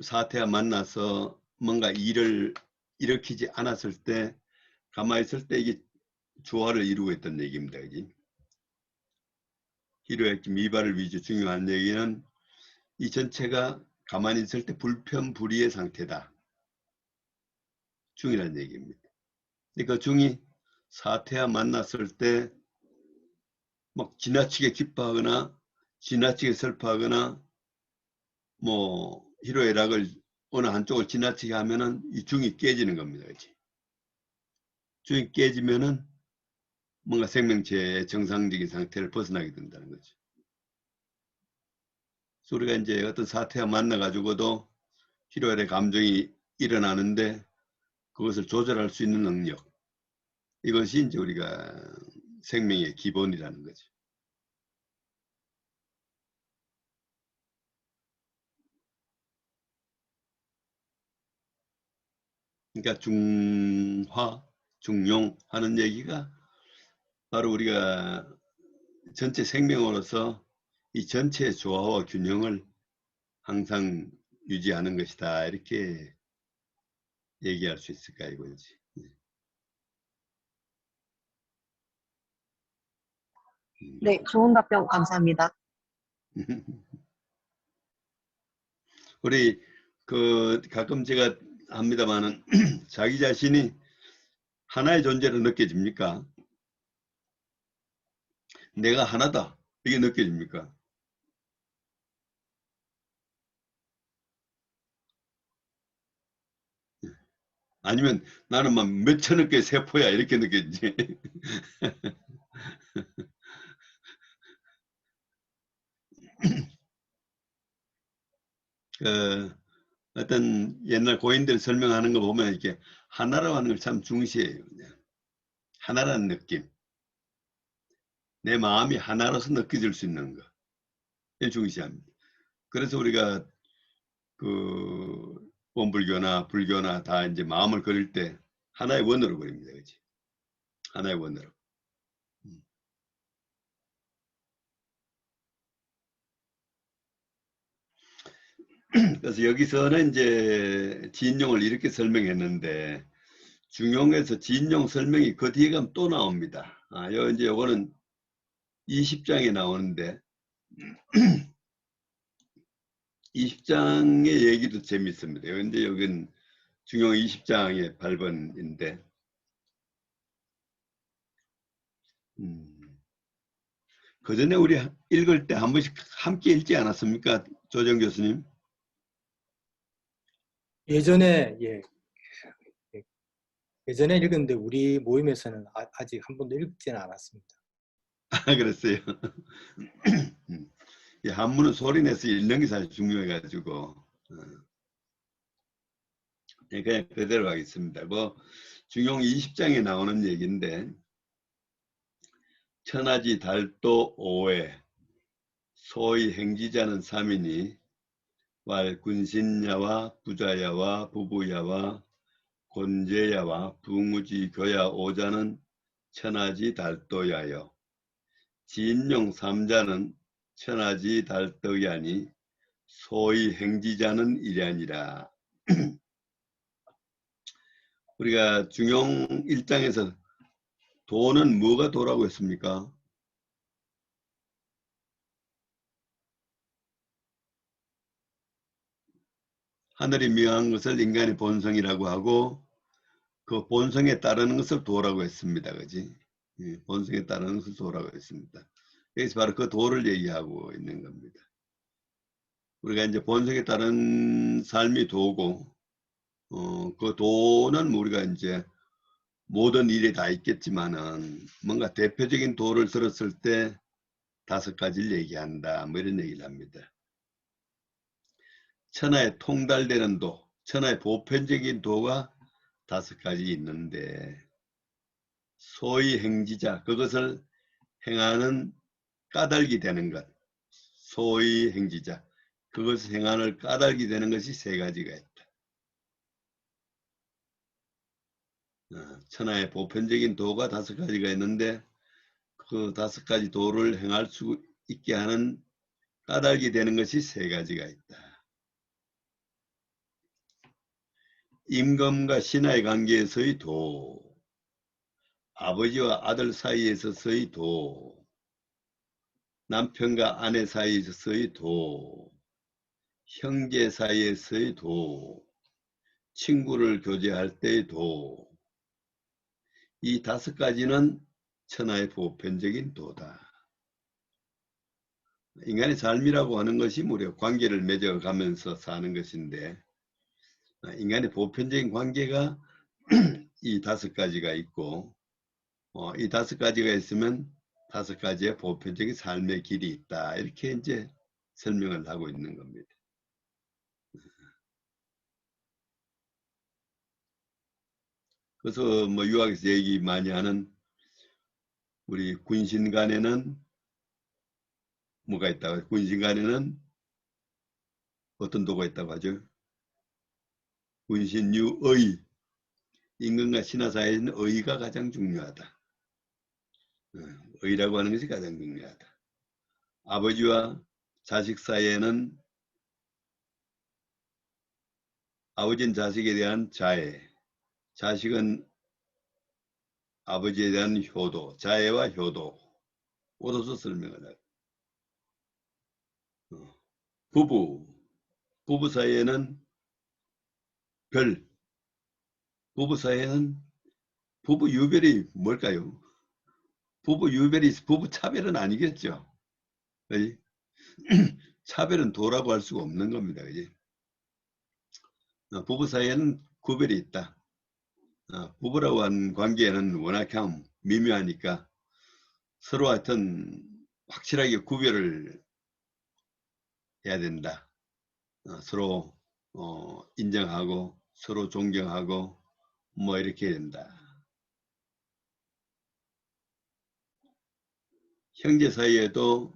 사태와 만나서 뭔가 일을 일으키지 않았을 때 가만히 있을 때 이게 조화를 이루고 있던 얘기입니다. 그지? 희로애락지 미화를 위주 중요한 얘기는 이 전체가 가만히 있을 때 불편불의의 상태다. 중이라는 얘기입니다. 그러니까 중이 사태와 만났을 때 막 지나치게 기뻐하거나 지나치게 슬퍼하거나 뭐 희로애락을 어느 한쪽을 지나치게 하면은 이 중이 깨지는 겁니다. 그치? 중이 깨지면은 뭔가 생명체의 정상적인 상태를 벗어나게 된다는 거죠. 그래서 우리가 이제 어떤 사태와 만나 가지고도 희로애락 감정이 일어나는데 그것을 조절할 수 있는 능력, 이것이 이제 우리가 생명의 기본이라는 거죠. 그러니까 중화, 중용 하는 얘기가 바로 우리가 전체 생명으로서 이 전체의 조화와 균형을 항상 유지하는 것이다. 이렇게 얘기할 수 있을까 이거지. 네, 좋은 답변 감사합니다. 우리 그 가끔 제가 합니다마는 자기 자신이 하나의 존재로 느껴집니까? 내가 하나다. 이게 느껴집니까? 아니면 나는 막 몇천억 개의 세포야 이렇게 느껴지지. 그 어떤 옛날 고인들 설명하는 거 보면 이렇게 하나라고 하는 걸 참 중시해요. 그냥. 하나라는 느낌. 내 마음이 하나로서 느껴질 수 있는 거. 이 중시합니다. 그래서 우리가 그 원불교나 불교나 다 이제 마음을 그릴 때 하나의 원으로 그립니다. 그렇지? 하나의 원으로. 음. 그래서 여기서는 이제 지인용을 이렇게 설명했는데 중용에서 지인용 설명이 그 뒤에 가면 또 나옵니다. 이제 요거는 20장에 나오는데 20장의 얘기도 재밌습니다. 근데 여긴 중용 20장의 발본인데 그 전에 우리 읽을 때 한 번씩 함께 읽지 않았습니까? 조정 교수님? 예전에 예전에 읽었는데 우리 모임에서는 아직 한 번도 읽지는 않았습니다. 그랬어요. 이 한문은 소리내서 읽는 게 사실 중요해가지고 그냥 그대로 하겠습니다. 뭐 중용 20장에 나오는 얘기인데 천하지 달도 오해 소위 행지자는 3이니 왈 군신야와 부자야와 부부야와 곤제야와 부무지 교야 오자는 천하지 달도야여 지인용 3자는 천하지 달도야니 소위 행지자는 이ля니라. 우리가 중용 1장에서 도는 뭐가 도라고 했습니까? 하늘이 명한 것을 인간의 본성이라고 하고 그 본성에 따르는 것을 도라고 했습니다. 그지? 본성에 따르는 것을 도라고 했습니다. 여기서 바로 그 도를 얘기하고 있는 겁니다. 우리가 이제 본성에 따른 삶이 도고 그 도는 우리가 이제 모든 일에 다 있겠지만은 뭔가 대표적인 도를 들었을 때 5가지를 얘기한다. 뭐 이런 얘기를 합니다. 천하에 통달되는 도, 천하의 보편적인 도가 5가지 있는데 소위 행지자, 그것을 행하는 까닭이 되는 것, 소위 행지자, 그것을 행하는 까닭이 되는 것이 3가지가 있다. 천하의 보편적인 도가 5가지가 있는데 그 5가지 도를 행할 수 있게 하는 까닭이 되는 것이 3가지가 있다. 임금과 신하의 관계에서의 도, 아버지와 아들 사이에서의 도, 남편과 아내 사이에서의 도, 형제 사이에서의 도, 친구를 교제할 때의 도, 이 5가지는 천하의 보편적인 도다. 인간의 삶이라고 하는 것이 무려 관계를 맺어가면서 사는 것인데 인간의 보편적인 관계가 이 5가지가 있고 이 5가지가 있으면 5가지의 보편적인 삶의 길이 있다. 이렇게 이제 설명을 하고 있는 겁니다. 그래서 뭐 유학에서 얘기 많이 하는 우리 군신 간에는 뭐가 있다고? 군신 간에는 어떤 도가 있다고 하죠? 군신유의, 임금과 신하 사이에는 의가 가장 중요하다. 의라고 하는 것이 가장 중요하다. 아버지와 자식 사이에는 아버지는 자식에 대한 자애, 자식은 아버지에 대한 효도, 자애와 효도, 오도서 설명을 하고 부부 사이에는 부부 사이에는 부부 유별이 뭘까요? 부부 유별이 부부 차별은 아니겠죠. 그지? 차별은 도라고 할 수가 없는 겁니다. 그지? 부부 사이에는 구별이 있다. 부부라고 하는 관계에는 워낙 미묘하니까 서로 하여튼 확실하게 구별을 해야 된다. 서로 인정하고 서로 존경하고 뭐 이렇게 해야 된다. 형제 사이에도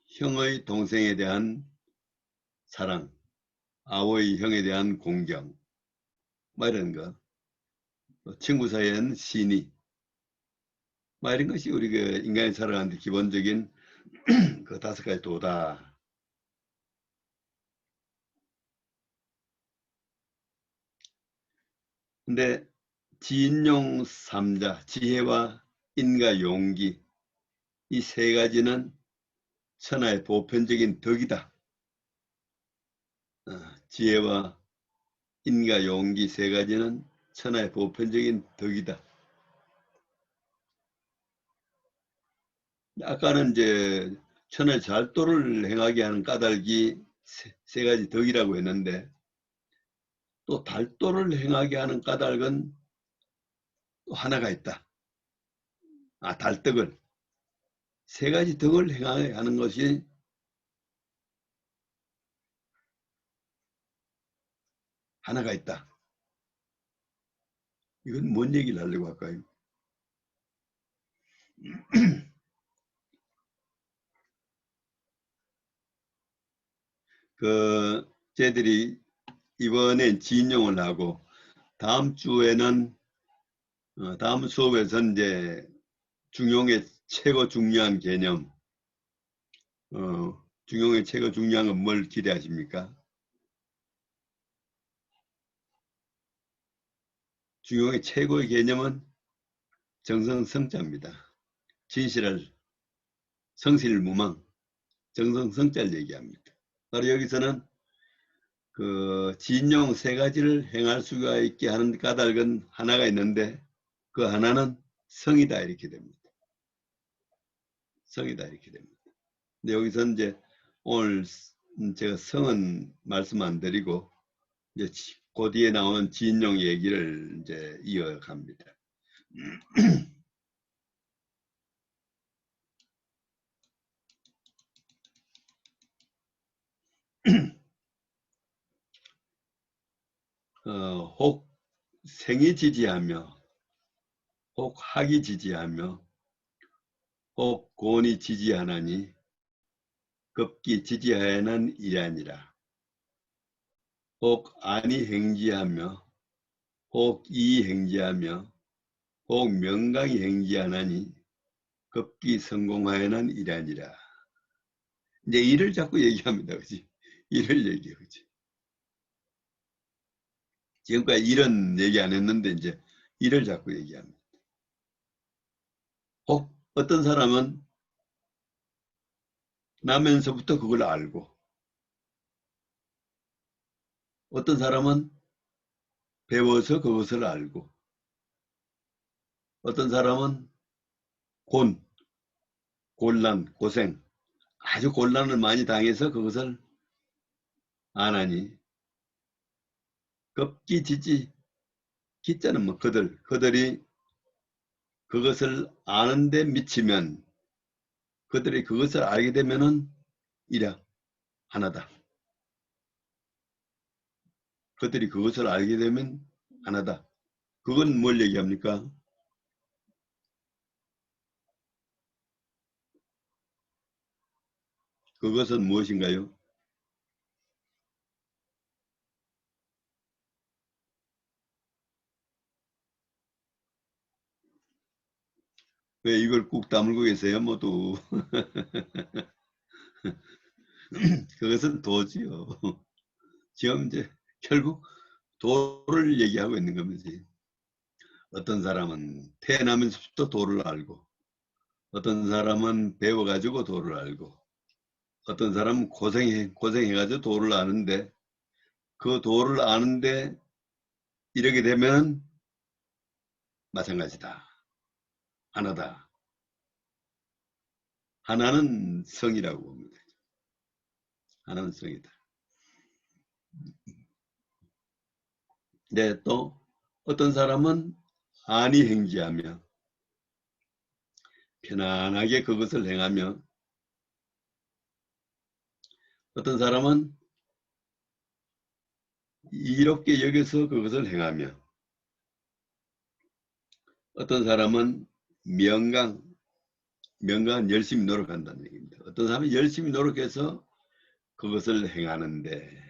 형의 동생에 대한 사랑, 아우의 형에 대한 공경, 뭐 이런 거. 친구 사이에는 신의, 뭐 이런 것이 우리 그 인간이 살아가는데 기본적인 그 5가지 도다. 근데 지인용 3자, 지혜와 인과 용기, 이 세 가지는 천하의 보편적인 덕이다. 지혜와 인과 용기 세 가지는 천하의 보편적인 덕이다. 아까는 이제 천하의 잘도를 행하게 하는 까닭이 세 가지 덕이라고 했는데, 또 달도를 행하게 하는 까닭은 또 하나가 있다. 달덕을. 세 가지 덕을 행하게 하는 것이 하나가 있다. 이건 뭔 얘기를 하려고 할까요? 쟤들이 이번엔 지인용을 하고, 다음 주에는, 다음 수업에서 이제 중용의 최고 중요한 개념, 중용의 최고 중요한 건 뭘 기대하십니까? 중용의 최고의 개념은 정성성자입니다. 진실을, 성실무망, 정성성자를 얘기합니다. 바로 여기서는 그 진용 세 가지를 행할 수가 있게 하는 까닭은 하나가 있는데, 그 하나는 성이다 이렇게 됩니다. 성이다 이렇게 됩니다. 근데 여기서 이제 오늘 제가 성은 말씀 안 드리고 이제 그 뒤에 나오는 진용 얘기를 이제 이어갑니다. 혹 생이 지지하며, 혹 학이 지지하며, 혹 곤이 지지하나니 급기 지지하여는 이라니라. 혹 안이 행지하며, 혹 이 행지하며, 혹 명강이 행지하나니 급기 성공하여는 이라니라. 이제 일을 자꾸 얘기합니다. 그지? 일을 얘기해. 그지? 지금까지 일은 얘기 안 했는데 이제 일을 자꾸 얘기합니다. 혹 어떤 사람은 나면서부터 그걸 알고, 어떤 사람은 배워서 그것을 알고, 어떤 사람은 곤란, 고생, 아주 곤란을 많이 당해서 그것을 안 하니, 급기 지지, 기자는 뭐 그들이 그것을 아는데 미치면, 그들이 그것을 알게 되면은 이라 하나다. 그들이 그것을 알게 되면 하나다. 그건 뭘 얘기합니까? 그것은 무엇인가요? 왜 이걸 꾹 다물고 계세요, 모두? 그것은 도지요. 지금 이제 결국 도를 얘기하고 있는 겁니다. 어떤 사람은 태어나면서부터 도를 알고, 어떤 사람은 배워가지고 도를 알고, 어떤 사람은 고생해가지고 도를 아는데, 그 도를 아는데 이렇게 되면 마찬가지다. 하나다. 하나는 성이라고 봅니다. 하나는 성이다. 네, 또 어떤 사람은 안이 행지하며 편안하게 그것을 행하며, 어떤 사람은 이롭게 여겨서 그것을 행하며, 어떤 사람은 명강은 열심히 노력한다는 얘기입니다. 어떤 사람은 열심히 노력해서 그것을 행하는데,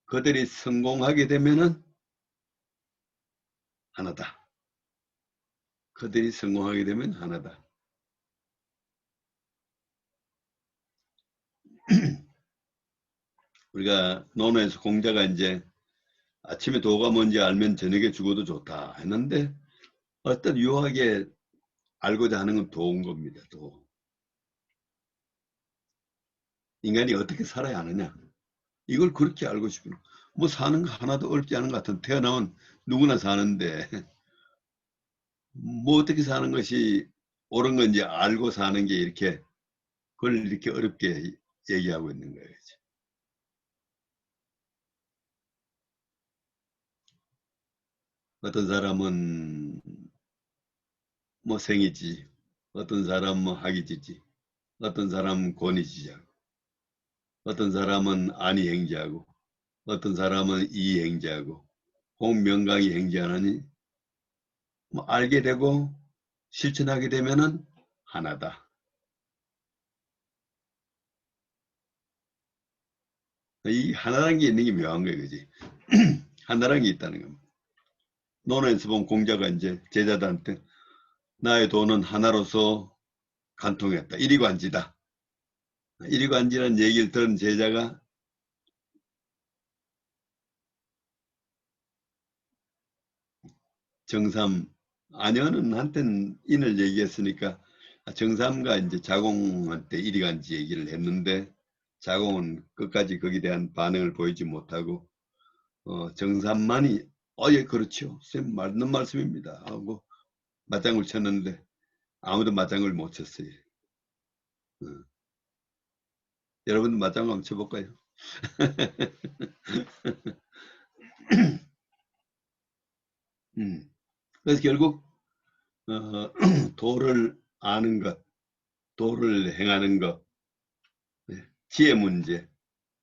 그들이 성공하게 되면은 하나다. 그들이 성공하게 되면 하나다. 우리가 논어에서 공자가 이제 아침에 도가 뭔지 알면 저녁에 죽어도 좋다 했는데 어떤 유하게 알고자 하는 건 도인 겁니다. 도. 인간이 어떻게 살아야 하느냐. 이걸 그렇게 알고 싶은 뭐 사는 거 하나도 어렵지 않은 것 같은 태어나면 누구나 사는데 뭐 어떻게 사는 것이 옳은 건지 알고 사는 게 이렇게 그걸 이렇게 어렵게 얘기하고 있는 거예요. 어떤 사람은 뭐 생이지, 어떤 사람은 뭐 학이지지, 어떤 사람은 권위지지하고, 어떤 사람은 안이행지하고, 어떤 사람은 이행지하고, 홍명강이 행지하느니 뭐 알게 되고 실천하게 되면은 하나다. 이 하나라는 게 있는 게 묘한 거예요, 그지? 하나라는 게 있다는 겁니다. 논어에서 보면 공자가 이제 제자들한테 나의 도는 하나로서 간통했다. 일이관지다. 일이관지라는 얘기를 들은 제자가 정삼, 아녀는 한때는 인을 얘기했으니까 정삼과 이제 자공한테 일이간지 얘기를 했는데 자공은 끝까지 거기에 대한 반응을 보이지 못하고 정삼만이 예 그렇죠. 쌤 맞는 말씀입니다 하고 맞장구를 쳤는데 아무도 맞장구를 못 쳤어요. 여러분도 맞장구 한번 쳐볼까요? 그래서 결국 도를 아는 것, 도를 행하는 것, 지혜 문제,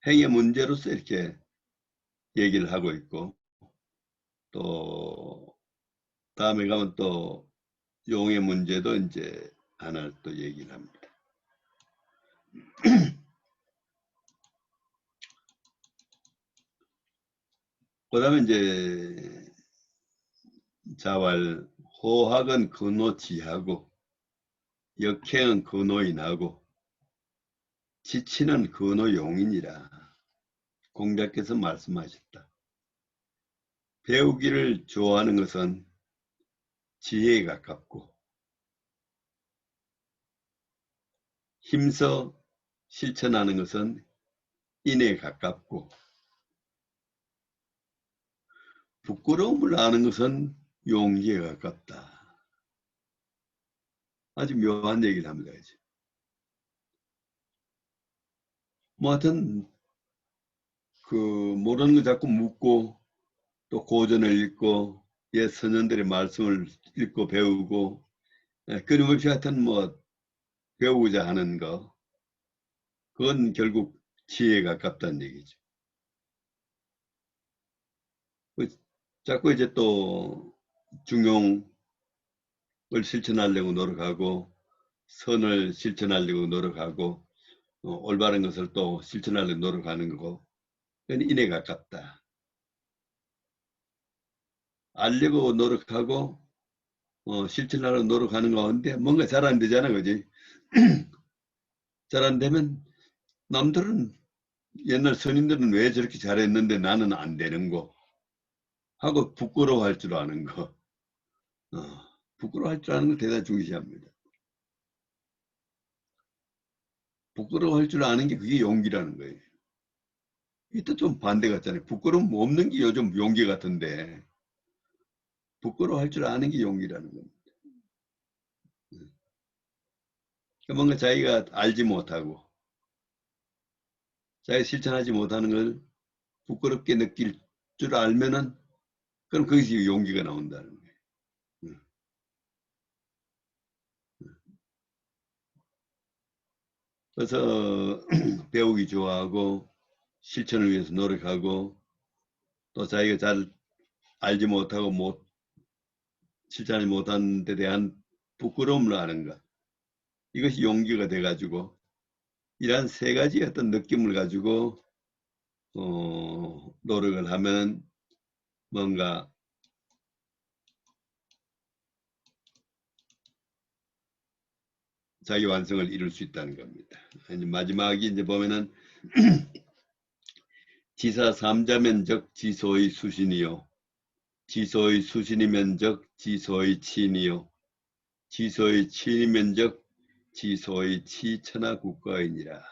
행의 문제로서 이렇게 얘기를 하고 있고 또 다음에 가면 또 용의 문제도 이제 하나 또 얘기를 합니다. 그 다음에 이제 자왈 호학은 근호지하고 역행은 근호인하고 지치는 근호용인이라 공자께서 말씀하셨다. 배우기를 좋아하는 것은 지혜에 가깝고 힘써 실천하는 것은 인에 가깝고 부끄러움을 아는 것은 용기에 가깝다. 아주 묘한 얘기를 합니다. 뭐 하여튼 그 모르는 거 자꾸 묻고 또 고전을 읽고 옛 선현들의 말씀을 읽고 배우고 끊임없이 하여튼 뭐 배우고자 하는 거 그건 결국 지혜에 가깝다는 얘기죠. 자꾸 이제 또 중용을 실천하려고 노력하고 선을 실천하려고 노력하고 올바른 것을 또 실천하려고 노력하는 거고 그건 인에 가깝다. 알려고 노력하고 실천하려고 노력하는 가운데 뭔가 잘 안 되잖아, 그지? 잘 안 되면 남들은 옛날 선인들은 왜 저렇게 잘했는데 나는 안 되는 거 하고 부끄러워할 줄 아는 거 부끄러워할 줄 아는 걸 대단히 중시합니다. 부끄러워할 줄 아는 게 그게 용기라는 거예요. 이때 좀 반대 같잖아요. 부끄러움 없는 게 요즘 용기 같은데 부끄러워할 줄 아는 게 용기라는 겁니다. 뭔가 자기가 알지 못하고 자기가 실천하지 못하는 걸 부끄럽게 느낄 줄 알면은 그럼 거기서 용기가 나온다는 거예요. 그래서 배우기 좋아하고 실천을 위해서 노력하고 또 자기가 잘 알지 못하고 실천하지 못한 데 대한 부끄러움을 아는 것 이것이 용기가 돼가지고 이러한 세 가지 어떤 느낌을 가지고 노력을 하면 뭔가 자기 완성을 이룰 수 있다는 겁니다. 마지막에 이제 보면은 지사 삼자면적 지소의 수신이요. 지소의 수신이 면적 지소의 치인이요. 지소의 치인이 면적 지소의 치천하국가이니라.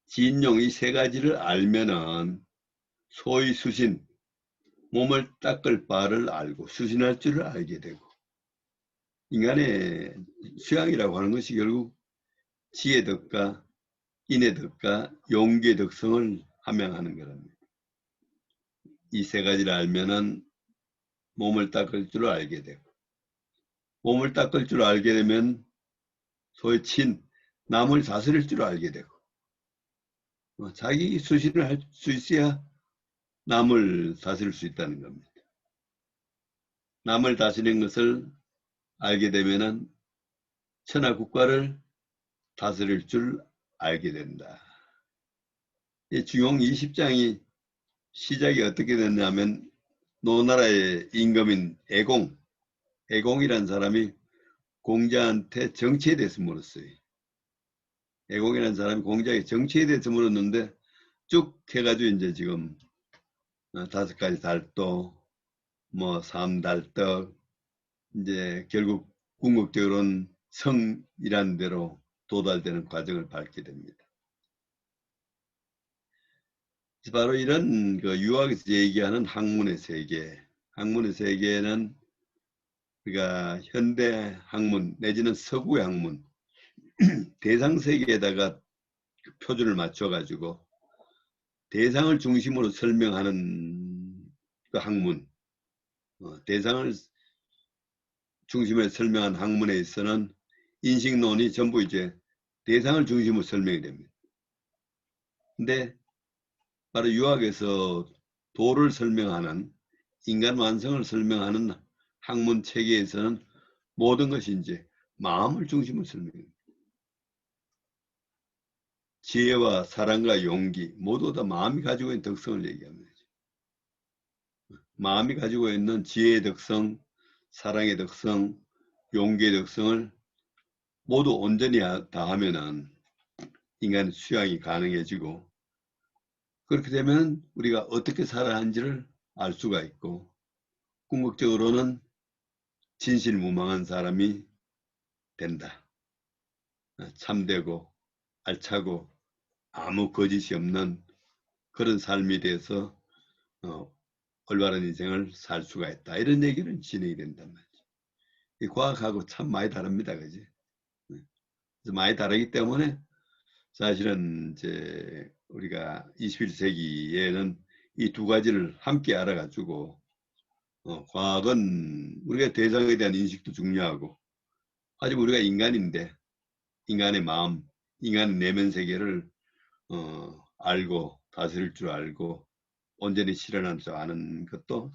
지인용 이 세 가지를 알면은 소의 수신, 몸을 닦을 바를 알고 수신할 줄을 알게 되고, 인간의 수양이라고 하는 것이 결국 지혜 덕과 인의 덕과 용기의 덕성을 함양하는 거랍니다. 이 세 가지를 알면은 몸을 닦을 줄 알게 되고, 몸을 닦을 줄 알게 되면 소위 남을 다스릴 줄 알게 되고, 자기 수신을 할 수 있어야 남을 다스릴 수 있다는 겁니다. 남을 다스리는 것을 알게 되면은 천하 국가를 다스릴 줄 알게 된다. 이 주용 20장이 시작이 어떻게 됐냐면 노나라의 임금인 애공이라는 사람이 공자한테 정치에 대해서 물었어요. 애공이라는 사람이 공자에게 정치에 대해서 물었는데 쭉 해가지고 이제 지금 5가지 달도, 뭐 삼달떡, 이제 결국 궁극적으로는 성이라는 대로 도달되는 과정을 밟게 됩니다. 바로 이런 그 유학에서 얘기하는 학문의 세계, 학문의 세계는 우리가 현대 학문 내지는 서구의 학문, 대상 세계에다가 표준을 맞춰가지고 대상을 중심으로 설명하는 그 학문, 대상을 중심으로 설명한 학문에 있어서는 인식론이 전부 이제 대상을 중심으로 설명이 됩니다. 근데 바로 유학에서 도를 설명하는 인간 완성을 설명하는 학문 체계에서는 모든 것이 이제 마음을 중심으로 설명합니다. 지혜와 사랑과 용기 모두 다 마음이 가지고 있는 덕성을 얘기합니다. 마음이 가지고 있는 지혜의 덕성, 사랑의 덕성, 용기의 덕성을 모두 온전히 다 하면은 인간의 수양이 가능해지고, 그렇게 되면 우리가 어떻게 살아야 하는지를 알 수가 있고, 궁극적으로는 진실무망한 사람이 된다. 참되고 알차고 아무 거짓이 없는 그런 삶이 돼서 올바른 인생을 살 수가 있다. 이런 얘기는 진행이 된단 말이죠. 이 과학하고 참 많이 다릅니다. 그지? 그래서 많이 다르기 때문에 사실은 이제 우리가 21세기에는 이 두 가지를 함께 알아가지고 과학은 우리가 대상에 대한 인식도 중요하고, 하지만 우리가 인간인데 인간의 마음, 인간의 내면 세계를 알고 다스릴 줄 알고 온전히 실현할 줄 아는 것도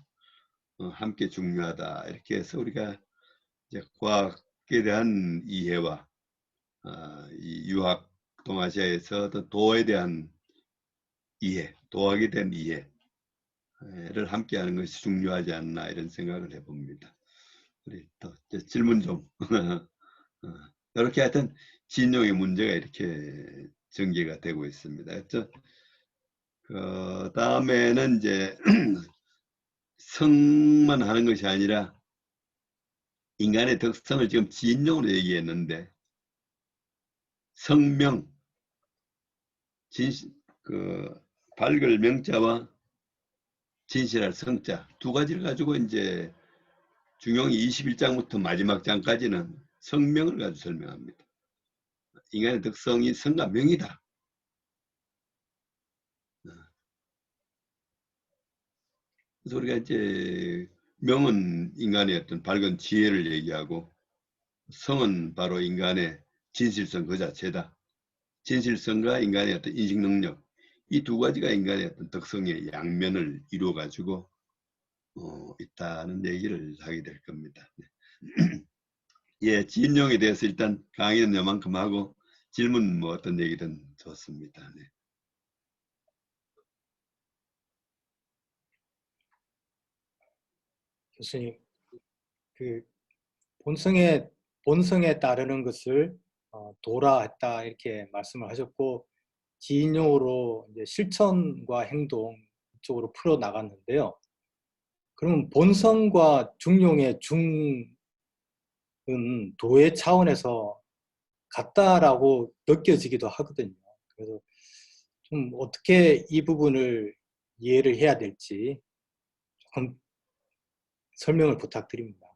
함께 중요하다. 이렇게 해서 우리가 이제 과학에 대한 이해와 이 유학 동아시아에서 도에 대한 이해, 도학에 대한 이해를 함께하는 것이 중요하지 않나 이런 생각을 해봅니다. 우리 또 질문 좀 이렇게 하여튼 진용의 문제가 이렇게 전개가 되고 있습니다. 그 다음에는 이제 성만 하는 것이 아니라 인간의 덕성을 지금 진용으로 얘기했는데, 성명, 밝을 명자와 진실할 성자 두 가지를 가지고 이제 중용이 21장부터 마지막 장까지는 성명을 가지고 설명합니다. 인간의 덕성이 성과 명이다. 그래서 우리가 이제 명은 인간의 어떤 밝은 지혜를 얘기하고, 성은 바로 인간의 진실성 그 자체다. 진실성과 인간의 어떤 인식 능력, 이 두 가지가 인간의 어떤 덕성의 양면을 이루어 가지고 있다는 얘기를 하게 될 겁니다. 예, 진용에 대해서 일단 강의는 요만큼 하고 질문 뭐 어떤 얘기든 좋습니다. 네. 교수님, 그 본성에 따르는 것을 도라 했다 이렇게 말씀을 하셨고, 지인용어로 이제 실천과 행동 쪽으로 풀어 나갔는데요. 그럼 본성과 중용의 중은 도의 차원에서 같다라고 느껴지기도 하거든요. 그래서 좀 어떻게 이 부분을 이해를 해야 될지 조금 설명을 부탁드립니다.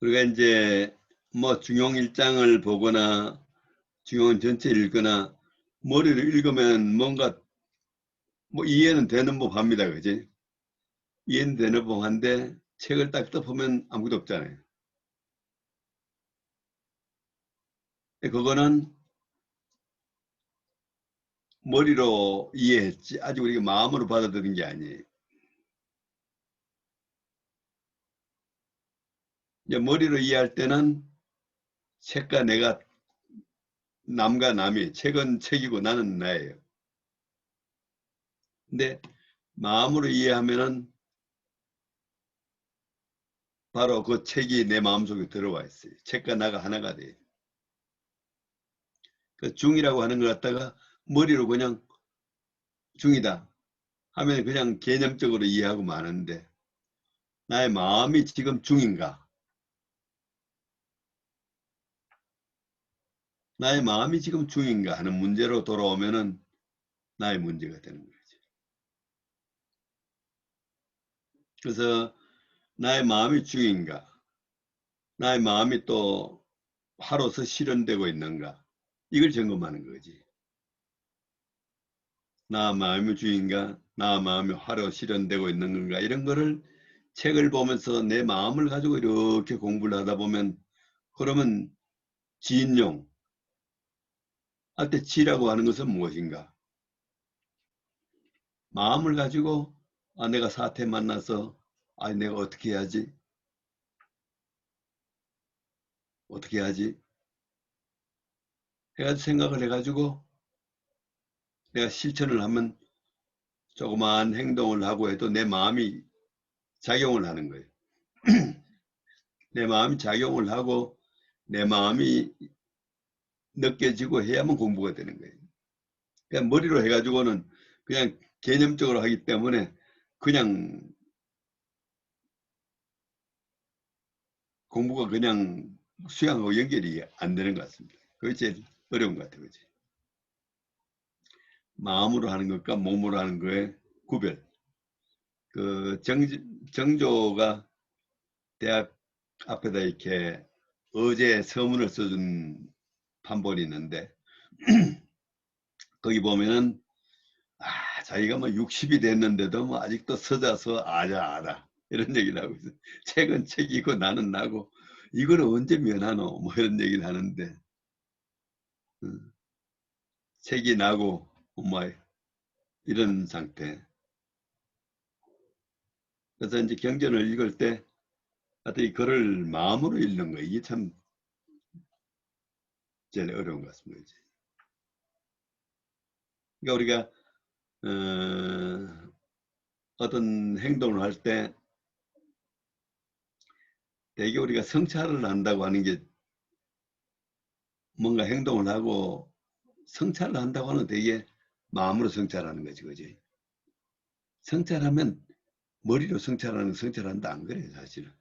우리가 이제 뭐 중용 일장을 보거나 중용 전체를 읽거나 머리를 읽으면 뭔가 뭐 이해는 되는 법합니다. 그지? 이해는 되는 법한데 책을 딱 덮으면 아무것도 없잖아요. 그거는 머리로 이해했지 아직 우리가 마음으로 받아들인 게 아니에요. 이제 머리로 이해할 때는 책과 내가 남과 남이 책은 책이고 나는 나예요. 근데 마음으로 이해하면은 바로 그 책이 내 마음속에 들어와 있어요. 책과 나가 하나가 돼요. 그 중이라고 하는 것 갖다가 머리로 그냥 중이다 하면 그냥 개념적으로 이해하고 마는데 나의 마음이 지금 중인가? 나의 마음이 지금 중인가 하는 문제로 돌아오면은 나의 문제가 되는 거죠. 그래서 나의 마음이 중인가? 나의 마음이 또 화로서 실현되고 있는가? 이걸 점검하는 거지. 나 마음이 중인가? 나 마음이 화로 실현되고 있는 건가? 이런 거를 책을 보면서 내 마음을 가지고 이렇게 공부를 하다 보면 그러면 지인용 할 때 지라고 하는 것은 무엇인가? 마음을 가지고 내가 사태 만나서 내가 어떻게 해야지? 어떻게 해야지? 해가지고 생각을 해가지고 내가 실천을 하면 조그마한 행동을 하고 해도 내 마음이 작용을 하는 거예요. 내 마음이 작용을 하고 내 마음이 느껴지고 해야만 공부가 되는 거예요. 그냥 머리로 해가지고는 그냥 개념적으로 하기 때문에 그냥 공부가 그냥 수양하고 연결이 안 되는 것 같습니다. 그게 제일 어려운 것 같아요. 그치? 마음으로 하는 것과 몸으로 하는 거의 구별. 그 정조가 대학 앞에다 이렇게 어제 서문을 써준 판본이 있는데 거기 보면은 자기가 뭐 60이 됐는데도 뭐 아직도 서자서 아자아다 이런 얘기를 하고 있어요. 책은 책이고 나는 나고 이걸 언제 면하노 뭐 이런 얘기를 하는데 책이 나고 뭐 이런 상태. 그래서 이제 경전을 읽을 때 하여튼 이 글을 마음으로 읽는 거 이게 참 제일 어려운 것 같습니다. 그러니까 우리가 어떤 행동을 할 때 대개 우리가 성찰을 한다고 하는 게 뭔가 행동을 하고 성찰을 한다고 하는 되게 마음으로 성찰하는 거지, 그지? 성찰하면 머리로 성찰하는 성찰한다 안 그래요, 사실은.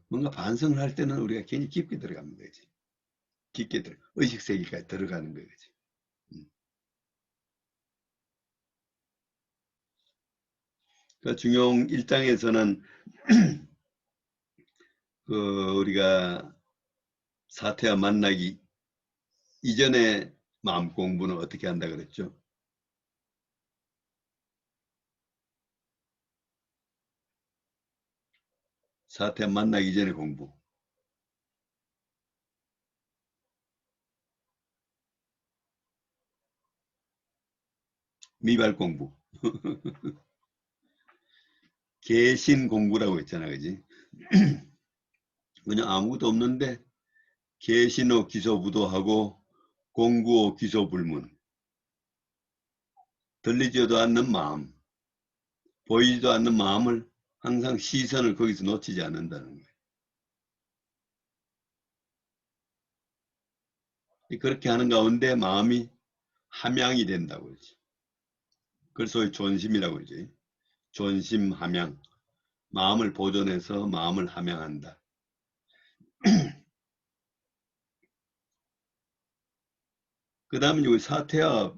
뭔가 반성을 할 때는 우리가 괜히 깊게 들어가는 거지. 깊게 의식 세계까지 들어가는 거지. 그 중용 1장에서는 그 우리가 사태와 만나기 이전에 마음 공부는 어떻게 한다 그랬죠? 사태와 만나기 전에 공부. 미발 공부. 개신 공부라고 했잖아, 그지? 그냥 아무것도 없는데 개신호 기소부도하고 공구호 기소불문. 들리지도 않는 마음, 보이지도 않는 마음을 항상 시선을 거기서 놓치지 않는다는 거예요. 그렇게 하는 가운데 마음이 함양이 된다고 그러지. 그걸 소위 존심이라고 그러지. 존심 함양. 마음을 보존해서 마음을 함양한다. 그 다음에 여기 사태와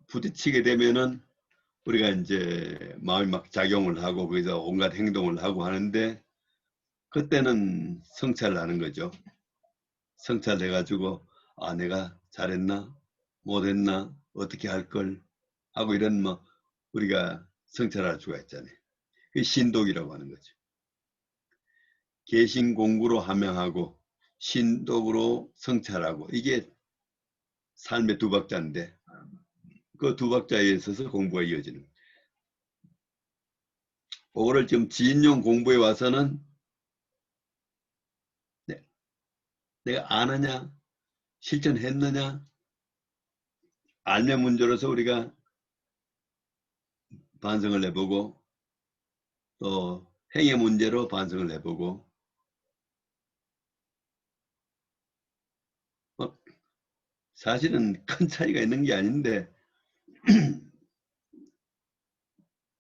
부딪히게 되면은 우리가 이제 마음이 막 작용을 하고 거기서 온갖 행동을 하고 하는데 그때는 성찰을 하는 거죠. 성찰해가지고 아 내가 잘했나 못했나 어떻게 할 걸 하고 이런 뭐 우리가 성찰할 수가 있잖아요. 그게 신독이라고 하는 거죠. 개신 공부로 함양하고 신독으로 성찰하고 이게 삶의 두 박자인데 그 두 박자에 있어서 공부가 이어지는 거예요. 그거를 지금 지인용 공부에 와서는 내가 아느냐 실천했느냐 알면 문제로서 우리가 반성을 해보고 또 행의 문제로 반성을 해보고 사실은 큰 차이가 있는 게 아닌데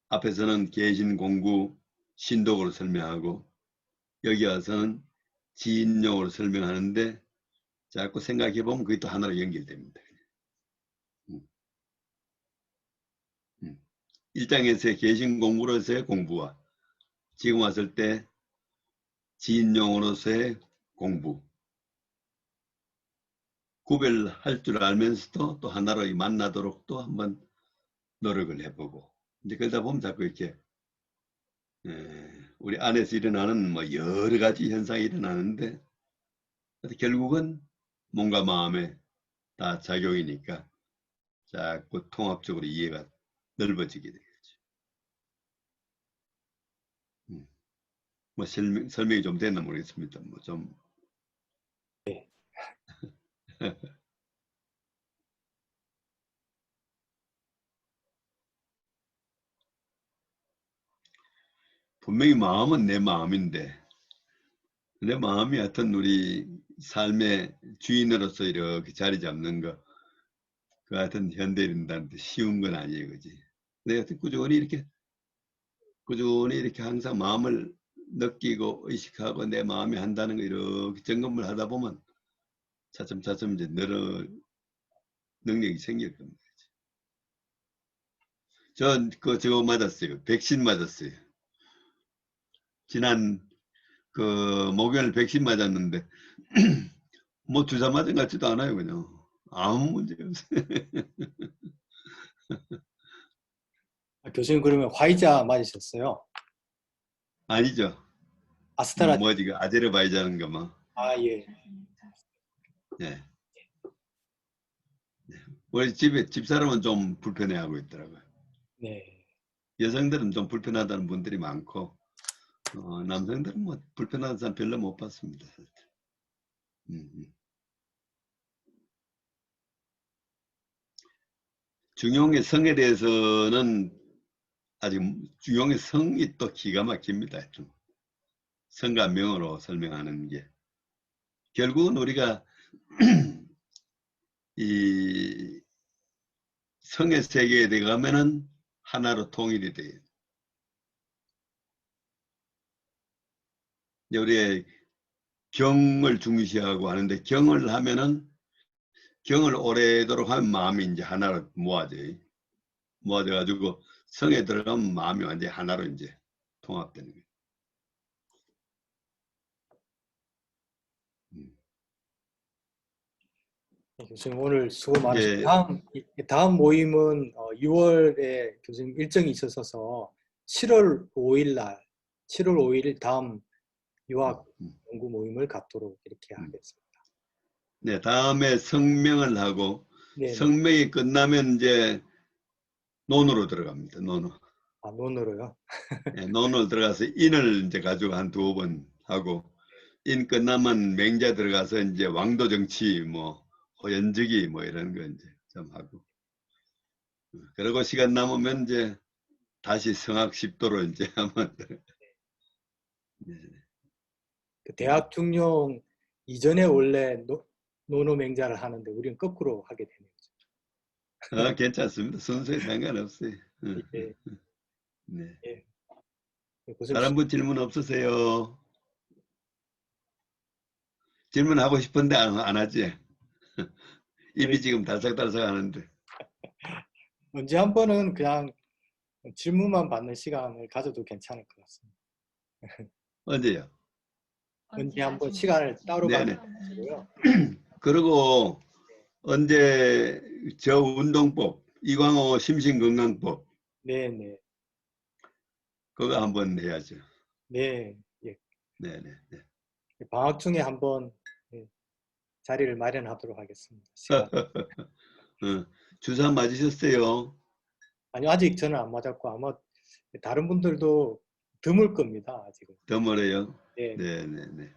앞에서는 개신 공부 신독으로 설명하고 여기 와서는 지인용으로 설명하는데 자꾸 생각해 보면 그게 또 하나로 연결됩니다. 1장에서의 개신 공부로서의 공부와 지금 왔을 때 지인용으로서의 공부 구별할 줄 알면서도 또 하나로 만나도록 또 한번 노력을 해보고 이제 그러다 보면 자꾸 이렇게 우리 안에서 일어나는 뭐 여러 가지 현상이 일어나는데 결국은 몸과 마음에 다 작용이니까 자꾸 통합적으로 이해가 넓어지게 되겠죠. 뭐 설명이 좀 됐나 모르겠습니다. 뭐 좀 네. 분명히 마음은 내 마음인데 내 마음이 하여튼 우리 삶의 주인으로서 이렇게 자리 잡는 거 그 하여튼 현대인들한테 쉬운 건 아니에요. 그지? 근데 하여튼 꾸준히 이렇게 항상 마음을 느끼고 의식하고 내 마음이 한다는 거 이렇게 점검을 하다 보면 차츰차츰 이제 능력이 생길 겁니다. 저거 맞았어요. 백신 맞았어요. 지난 목요일 백신 맞았는데 뭐 주사 맞은 것 같지도 않아요. 그냥 아무 문제 없어요. 교수님 그러면 화이자 맞으셨어요? 아니죠. 아스트라제네카. 뭐지 그 아제르바이잔 거 뭐. 아 예. 네. 우리 집사람은 좀 불편해하고 있더라고요. 네. 여성들은 좀 불편하다는 분들이 많고 남성들은 뭐 불편하다는 사람 별로 못 봤습니다. 중용의 성에 대해서는 아직 중용의 성이 또 기가 막힙니다. 성과 명으로 설명하는 게 결국은 우리가 이 성의 세계에 들어가면은 하나로 통일이 돼요. 우리의 경을 중시하고 하는데 경을 하면은 경을 오래도록 하면 마음이 이제 하나로 모아져요. 모아져 가지고 성에 들어가면 마음이 완전히 하나로 이제 통합되는 거예요. 네, 교수님 오늘 수고 이제 많으셨습니다. 다음 모임은 6월에 교수님 일정이 있어서 7월 5일 날 7월 5일 다음 유학 연구 모임을 갖도록 이렇게 하겠습니다. 네, 다음에 성명을 하고 네. 성명이 끝나면 이제 논으로 들어갑니다. 논으로. 아, 논으로요? 네, 논으로 들어가서 인을 이제 가지고 한 2번 하고 인 끝나면 맹자 들어가서 이제 왕도 정치 뭐 호연지기 뭐 이런 거 이제 좀 하고 그리고 시간 남으면 이제 다시 성악 10도로 이제 한번 네. 그 대학 중용 이전에 원래 노노맹자를 하는데 우리는 거꾸로 하게 되네요. 괜찮습니다. 순서에 상관없어요. 예, 네. 예. 교수님, 다른 분 질문 없으세요? 질문하고 싶은데 안 하지? 입이 지금 달싹달싹 하는데. 언제 한 번은 그냥 질문만 받는 시간을 가져도 괜찮을 것 같습니다. 언제요? 언제 한 번 시간을 따로 네네. 가지고요. 그리고 언제 저 운동법, 이광호 심신건강법 네네. 그거 한번 해야죠. 네. 예. 네네. 네. 방학 중에 한번 자리를 마련하도록 하겠습니다. 시간. 주사 맞으셨어요? 아니, 아직 저는 안 맞았고 아마 다른 분들도 드물 겁니다. 아직은. 더 멀어요? 네. 네네네.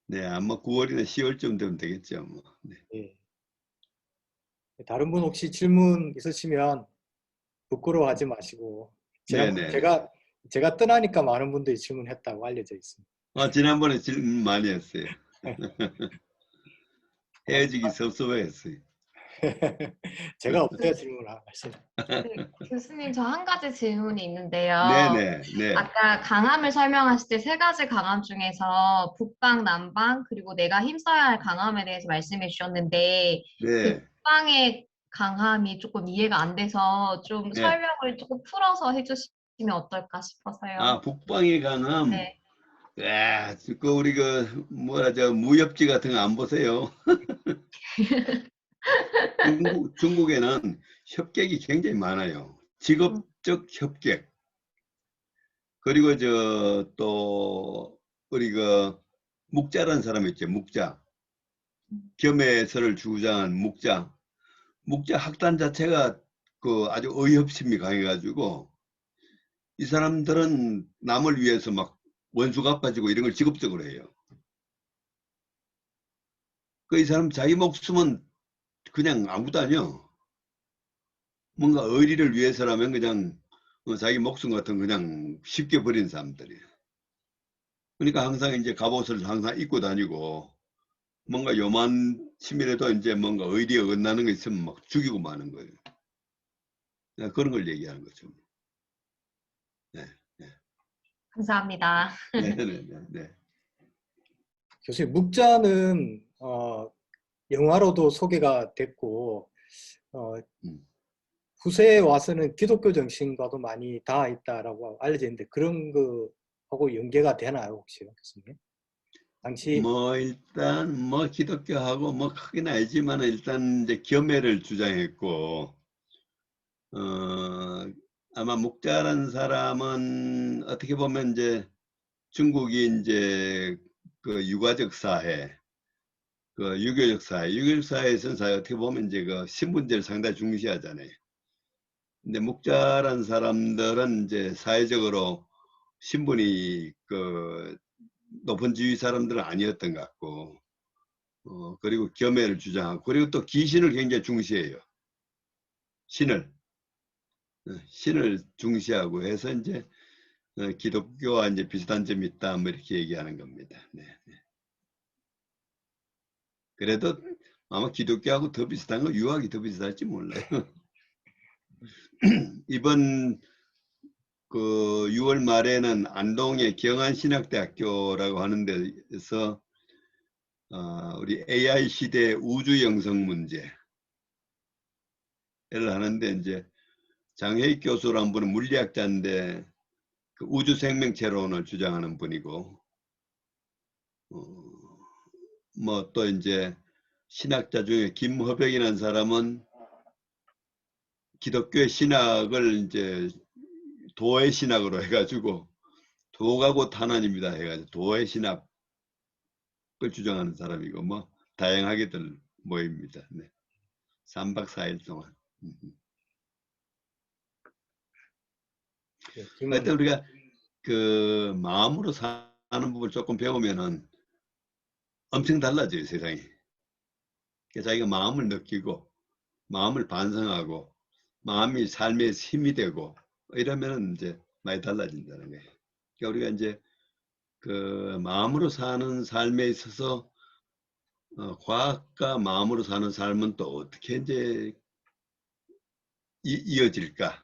네, 아마 9월이나 10월쯤 되면 되겠죠. 뭐. 네. 네. 다른 분 혹시 질문 있으시면 부끄러워하지 마시고 네네. 제가 떠나니까 많은 분들이 질문했다고 알려져 있습니다. 지난번에 질문 많이 했어요. 헤어지기 섭섭해했어요. 제가 없어야 질문을 하시네. 네, 교수님, 저 한 가지 질문이 있는데요. 네네. 네. 아까 강함을 설명하실 때 세 가지 강함 중에서 북방, 남방, 그리고 내가 힘써야 할 강함에 대해서 말씀해 주셨는데 그 네. 북방의 강함이 조금 이해가 안 돼서 좀 네. 설명을 조금 풀어서 해주시면 어떨까 싶어서요. 북방의 강함. 네. 야, 우리 무협지 같은 거 안 보세요? 중국에는 협객이 굉장히 많아요. 직업적 협객. 그리고 또 우리 묵자라는 사람 있죠. 묵자. 겸해설을 주장한 묵자. 묵자 학단 자체가 아주 의협심이 강해가지고 이 사람들은 남을 위해서 막 원수 갚아주고 이런 걸 직업적으로 해요. 이 사람 자기 목숨은 그냥 아무것도 아니요. 뭔가 의리를 위해서라면 그냥 자기 목숨 같은 거 그냥 쉽게 버린 사람들이에요. 그러니까 항상 이제 갑옷을 항상 입고 다니고 뭔가 요만치밀해도 이제 뭔가 의리에 어긋나는 거 있으면 막 죽이고 마는 거예요. 그런 걸 얘기하는 거죠. 네, 네. 감사합니다. 네, 네, 네, 네. 교수님, 묵자는 영화로도 소개가 됐고 후세에 와서는 기독교 정신과도 많이 닿아 있다라고 알려져 있는데 그런 거하고 연계가 되나요, 혹시 교수님? 당시 일단 기독교하고 크긴 알지만 일단 이제 겸해를 주장했고 아마 묵자라는 사람은 어떻게 보면 이제 중국이 이제 유가적 사회, 유교적 사회에서는 어떻게 보면 이제 신분제를 상당히 중시하잖아요. 근데 묵자라는 사람들은 이제 사회적으로 신분이 높은 지위 사람들은 아니었던 것 같고, 그리고 겸해를 주장하고, 그리고 또 귀신을 굉장히 중시해요. 신을 중시하고 해서 이제 기독교와 이제 비슷한 점이 있다, 뭐 이렇게 얘기하는 겁니다. 네. 그래도 아마 기독교하고 더 비슷한 거 유학이 더 비슷할지 몰라요. 이번 6월 말에는 안동의 경안신학대학교라고 하는 데서 우리 AI 시대 우주 영성 문제를 하는데 이제 장혜익 교수라는 분은 물리학자인데 우주 생명체론을 주장하는 분이고 또 이제 신학자 중에 김허백이라는 사람은 기독교의 신학을 이제 도의 신학으로 해가지고 도가 곧 하나님이다 해가지고 도의 신학을 주장하는 사람이고 다양하게들 모입니다. 네. 3박 4일 동안. 하여튼 우리가 마음으로 사는 부분을 조금 배우면은 엄청 달라져요, 세상이. 자기가 마음을 느끼고 마음을 반성하고 마음이 삶의 힘이 되고 이러면 이제 많이 달라진다는 거예요. 그러니까 우리가 이제 마음으로 사는 삶에 있어서 과학과 마음으로 사는 삶은 또 어떻게 이제 이어질까?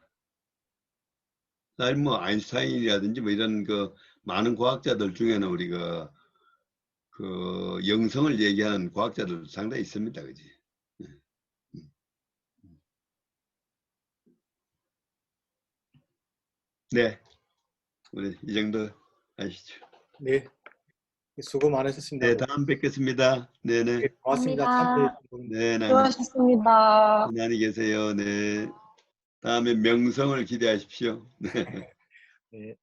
사실 뭐 아인슈타인이라든지 뭐 이런 그 많은 과학자들 중에는 우리가 그 영성을 얘기하는 과학자들도 상당히 있습니다, 그지? 네, 우리 이 정도 하시죠. 네, 수고 많으셨습니다. 네, 다음 뵙겠습니다. 네네. 네, 고맙습니다. 감사합니다. 참여해 주신 네, 수고하셨습니다. 편안히 계세요. 네. 다음에 명성을 기대하십시오. 네. 네.